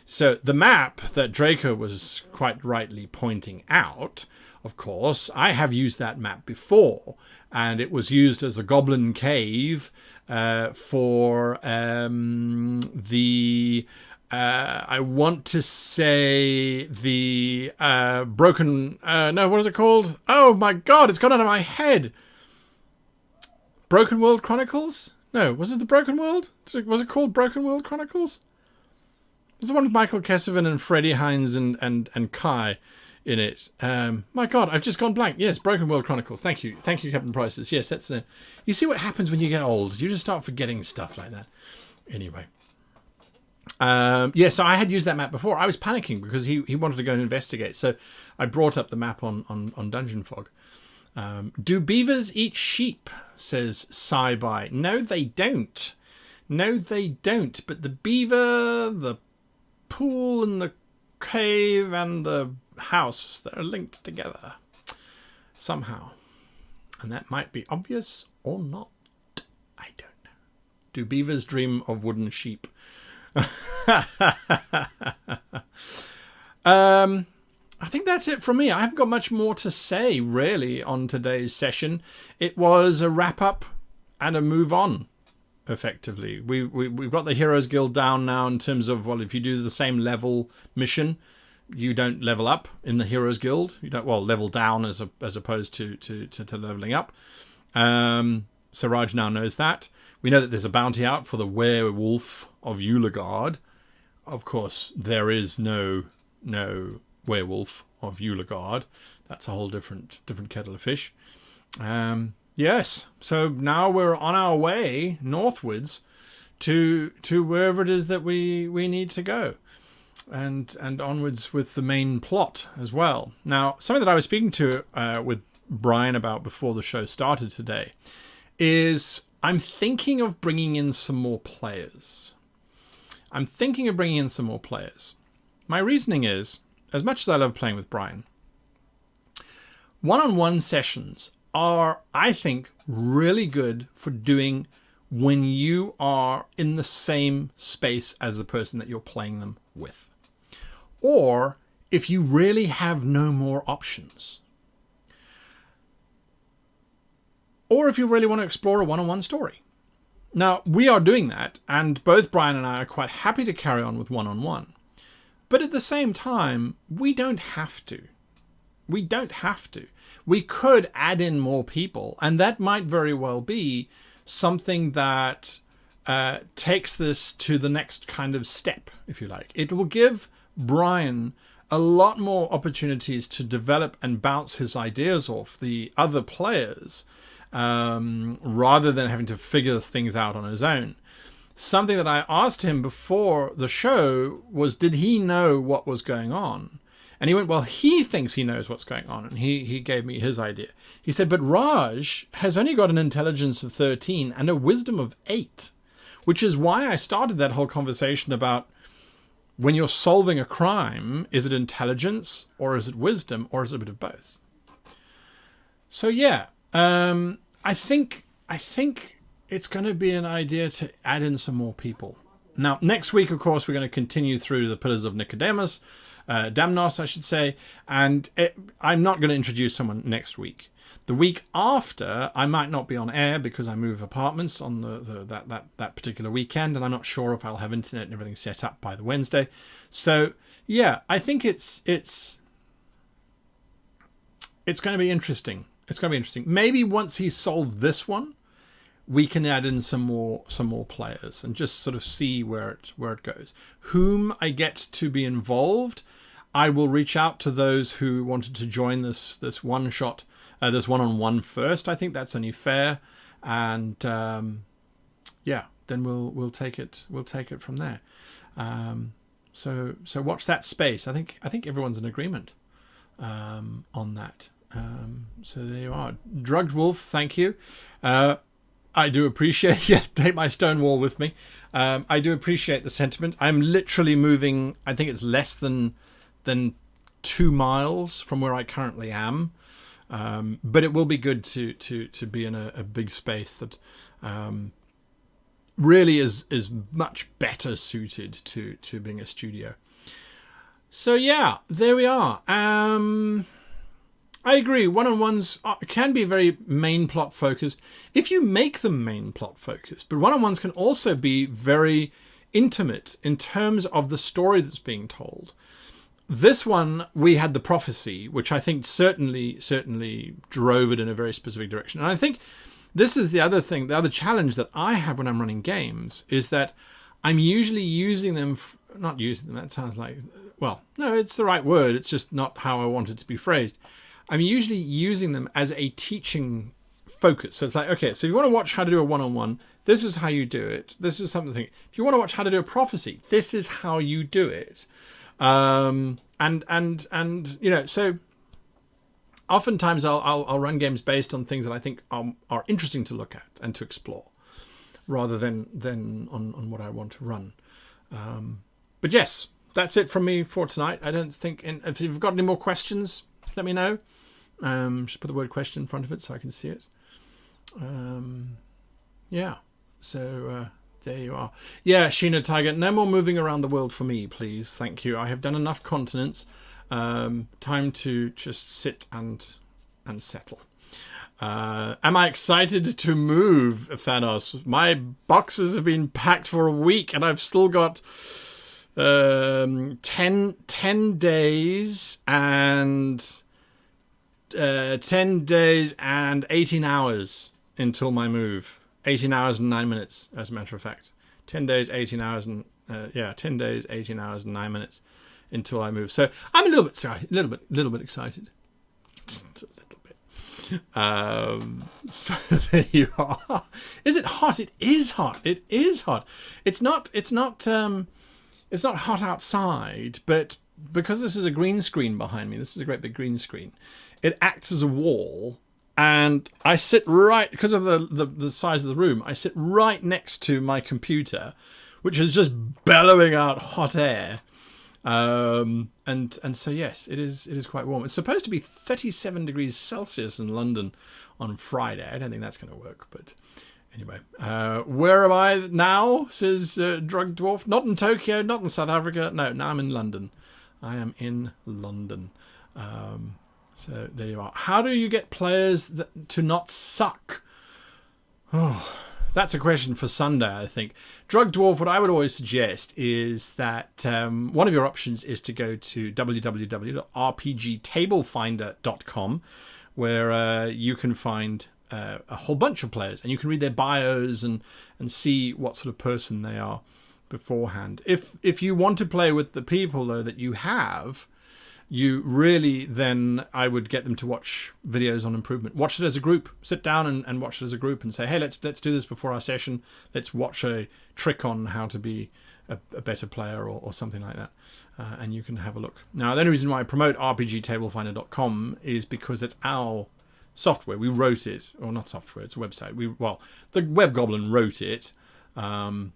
Speaker 1: So the map that Draco was quite rightly pointing out, of course, I have used that map before, and it was used as a goblin cave for the, I want to say the broken, no, what is it called? Oh my god, it's gone out of my head. Broken World Chronicles? No, was it the Broken World? Was it called Broken World Chronicles? It was the one with Michael Kessevan and Freddie Hines and Kai in it. My god, I've just gone blank. Yes, Broken World Chronicles. Thank you, Captain Prices. Yes, that's you see what happens when you get old. You just start forgetting stuff like that. Anyway. Yeah, so I had used that map before. I was panicking because he wanted to go and investigate. So I brought up the map on Dungeon Fog. Do beavers eat sheep? Says Sci-Bi. No, they don't. But the beaver, the pool and the cave and the house, they're linked together somehow. And that might be obvious or not. I don't know. Do beavers dream of wooden sheep? I think that's it from me. I haven't got much more to say, really, on today's session. It was a wrap-up and a move on, effectively. We've got the Heroes Guild down now in terms of, well, if you do the same level mission, you don't level up in the Heroes Guild. You don't, well, level down as opposed to leveling up. So Raj now knows that. We know that there's a bounty out for the werewolf of Ulegard. Of course, there is no werewolf of Ulegard. That's a whole different kettle of fish. Yes, so now we're on our way northwards to wherever it is that we need to go, and onwards with the main plot as well. Now, something that I was speaking to with Brian about before the show started today is I'm thinking of bringing in some more players. My reasoning is, as much as I love playing with Brian, one-on-one sessions are, I think, really good for doing when you are in the same space as the person that you're playing them with. Or if you really have no more options. or if you really want to explore a one-on-one story. Now, we are doing that, and both Brian and I are quite happy to carry on with one-on-one. But at the same time, we don't have to. We don't have to. We could add in more people, and that might very well be something that takes this to the next kind of step, if you like. It will give Brian a lot more opportunities to develop and bounce his ideas off the other players, rather than having to figure things out on his own. Something that I asked him before the show was, did he know what was going on? And he went, well, he thinks he knows what's going on. And he gave me his idea. He said, but Raj has only got an intelligence of 13 and a wisdom of 8, which is why I started that whole conversation about, when you're solving a crime, is it intelligence or is it wisdom or is it a bit of both? So yeah, I think it's going to be an idea to add in some more people. Now, next week, of course, we're going to continue through the Pillars of Nicodemus, Damnos, I should say, and I'm not going to introduce someone next week. The week after, I might not be on air because I move apartments on that particular weekend, and I'm not sure if I'll have internet and everything set up by the Wednesday. So yeah, I think it's going to be interesting. It's going to be interesting. Maybe once he's solved this one, we can add in some more players and just sort of see where it goes. Whom I get to be involved, I will reach out to those who wanted to join this one shot. This one-on-one first. I think that's only fair, and yeah, then we'll take it from there. So watch that space. I think everyone's in agreement on that. So there you are, Drugged Wolf. Thank you. I do appreciate. Yeah, take my stone wall with me. I do appreciate the sentiment. I'm literally moving. I think it's less than 2 miles from where I currently am. But it will be good to be in a big space that really is much better suited to being a studio. So yeah, there we are. I agree. One-on-ones can be very main plot focused if you make them main plot focused. But one-on-ones can also be very intimate in terms of the story that's being told. This one, we had the prophecy, which I think certainly drove it in a very specific direction. And I think this is the other thing, the other challenge that I have when I'm running games, is that I'm usually using them, not using them, that sounds like, well, no, it's the right word. It's just not how I want it to be phrased. I'm usually using them as a teaching focus. So it's like, okay, so if you want to watch how to do a one-on-one, this is how you do it. This is something. If you want to watch how to do a prophecy, this is how you do it. And you know, so oftentimes I'll run games based on things that I think are interesting to look at and to explore, rather than on what I want to run. But yes, that's it from me for tonight. I don't think, if you've got any more questions, let me know. Just put the word question in front of it so I can see it. Yeah, so there you are. Yeah, Sheena Tiger, no more moving around the world for me, please. Thank you. I have done enough continents. Time to just sit and settle. Am I excited to move, Thanos? My boxes have been packed for a week and I've still got 10 days and 10 days and 18 hours until my move. 18 hours and 9 minutes, as a matter of fact. 10 days, 18 hours, and 10 days, 18 hours and 9 minutes until I move. So I'm a little bit excited. Just a little bit. So there you are. Is it hot? It is hot. It is hot. It's not hot outside, but because this is a green screen behind me, this is a great big green screen, it acts as a wall. And I sit right, because of the size of the room, I sit right next to my computer, which is just bellowing out hot air. And so, yes, it is quite warm. It's supposed to be 37 degrees Celsius in London on Friday. I don't think that's going to work, but anyway. Where am I now, says Drug Dwarf? Not in Tokyo, not in South Africa. No, now I'm in London. I am in London. So there you are. How do you get players to not suck That's a question for Sunday, I think. Drug Dwarf, what I would always suggest is that one of your options is to go to www.rpgtablefinder.com, where you can find a whole bunch of players, and you can read their bios and see what sort of person they are beforehand. If you want to play with the people, though, that you have, you really, then I would get them to watch videos on improvement. Watch it as a group. Sit down and watch it as a group and say, hey, let's do this before our session. Let's watch a trick on how to be a better player or something like that. And you can have a look. Now, the only reason why I promote rpgtablefinder.com is because it's our software. We wrote it, or not software, it's a website. The Web Goblin wrote it. We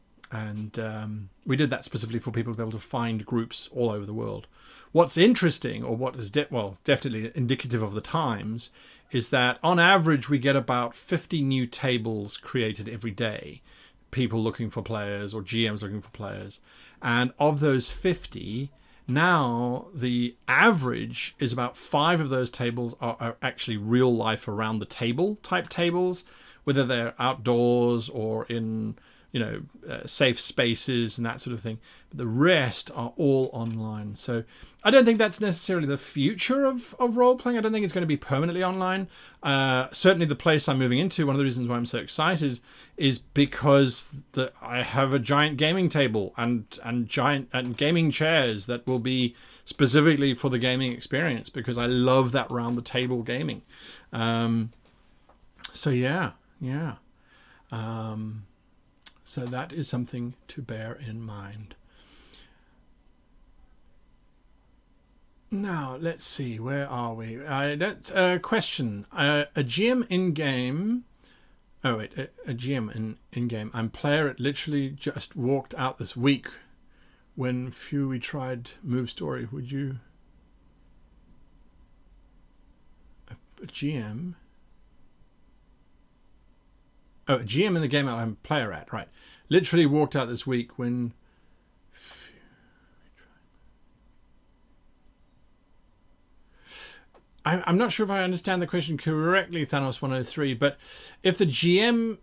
Speaker 1: did that specifically for people to be able to find groups all over the world. What's interesting, or what is definitely indicative of the times, is that on average we get about 50 new tables created every day. People looking for players, or GMs looking for players. And of those 50, now the average is about 5 of those tables are actually real life around the table type tables, whether they're outdoors or in safe spaces and that sort of thing. But the rest are all online. So I don't think that's necessarily the future of role-playing. I don't think it's going to be permanently online. Certainly the place I'm moving into, one of the reasons why I'm so excited is because I have a giant gaming table and gaming chairs that will be specifically for the gaming experience, because I love that round the table gaming. So that is something to bear in mind. Now, let's see. Where are we? Question. A GM in-game... Oh, wait. A GM in-game. I'm player. It literally just walked out this week when we tried Move Story. Would you... A GM... Oh, a GM in the game I'm player at, right. Literally walked out this week when... I'm not sure if I understand the question correctly, Thanos103, but if the GM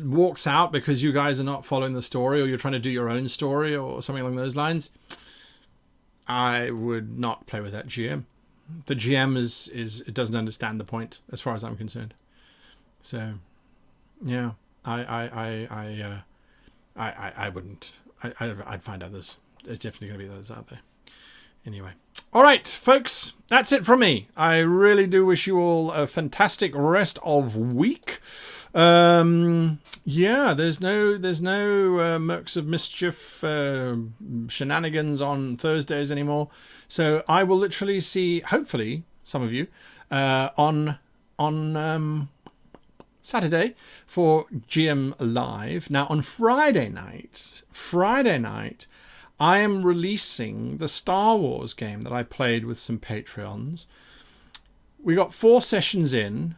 Speaker 1: walks out because you guys are not following the story, or you're trying to do your own story or something along those lines, I would not play with that GM. The GM it doesn't understand the point as far as I'm concerned. So... yeah, I wouldn't. I'd find others. There's definitely going to be others out there. Anyway. All right, folks, that's it from me. I really do wish you all a fantastic rest of week. There's no Mercs of Mischief shenanigans on Thursdays anymore. So I will literally see, hopefully, some of you on Saturday for GM Live. Now on Friday night, I am releasing the Star Wars game that I played with some Patreons. We got 4 sessions in.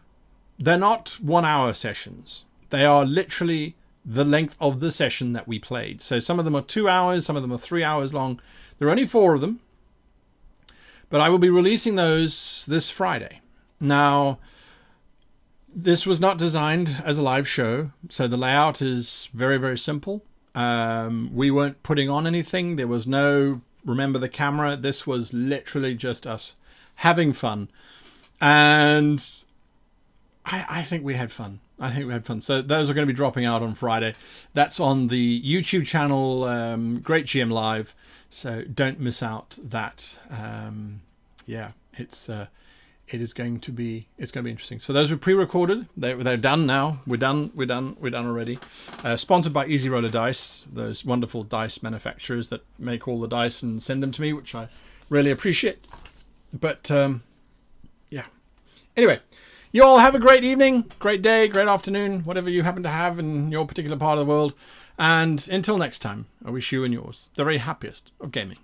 Speaker 1: They're not 1-hour sessions. They are literally the length of the session that we played. So some of them are 2 hours, some of them are 3 hours long. There are only 4 of them. But I will be releasing those this Friday. Now, this was not designed as a live show, so the layout is very, very simple. We weren't putting on anything. There was no remember the camera. This was literally just us having fun. And I think we had fun. So those are going to be dropping out on Friday. That's on the YouTube channel, Great GM Live. So don't miss out that. It's going to be interesting. So those were pre-recorded. They're done now. We're done already. Sponsored by Easy Roller Dice, those wonderful dice manufacturers that make all the dice and send them to me, which I really appreciate. But anyway, you all have a great evening, great day, great afternoon, whatever you happen to have in your particular part of the world. And until next time, I wish you and yours the very happiest of gaming.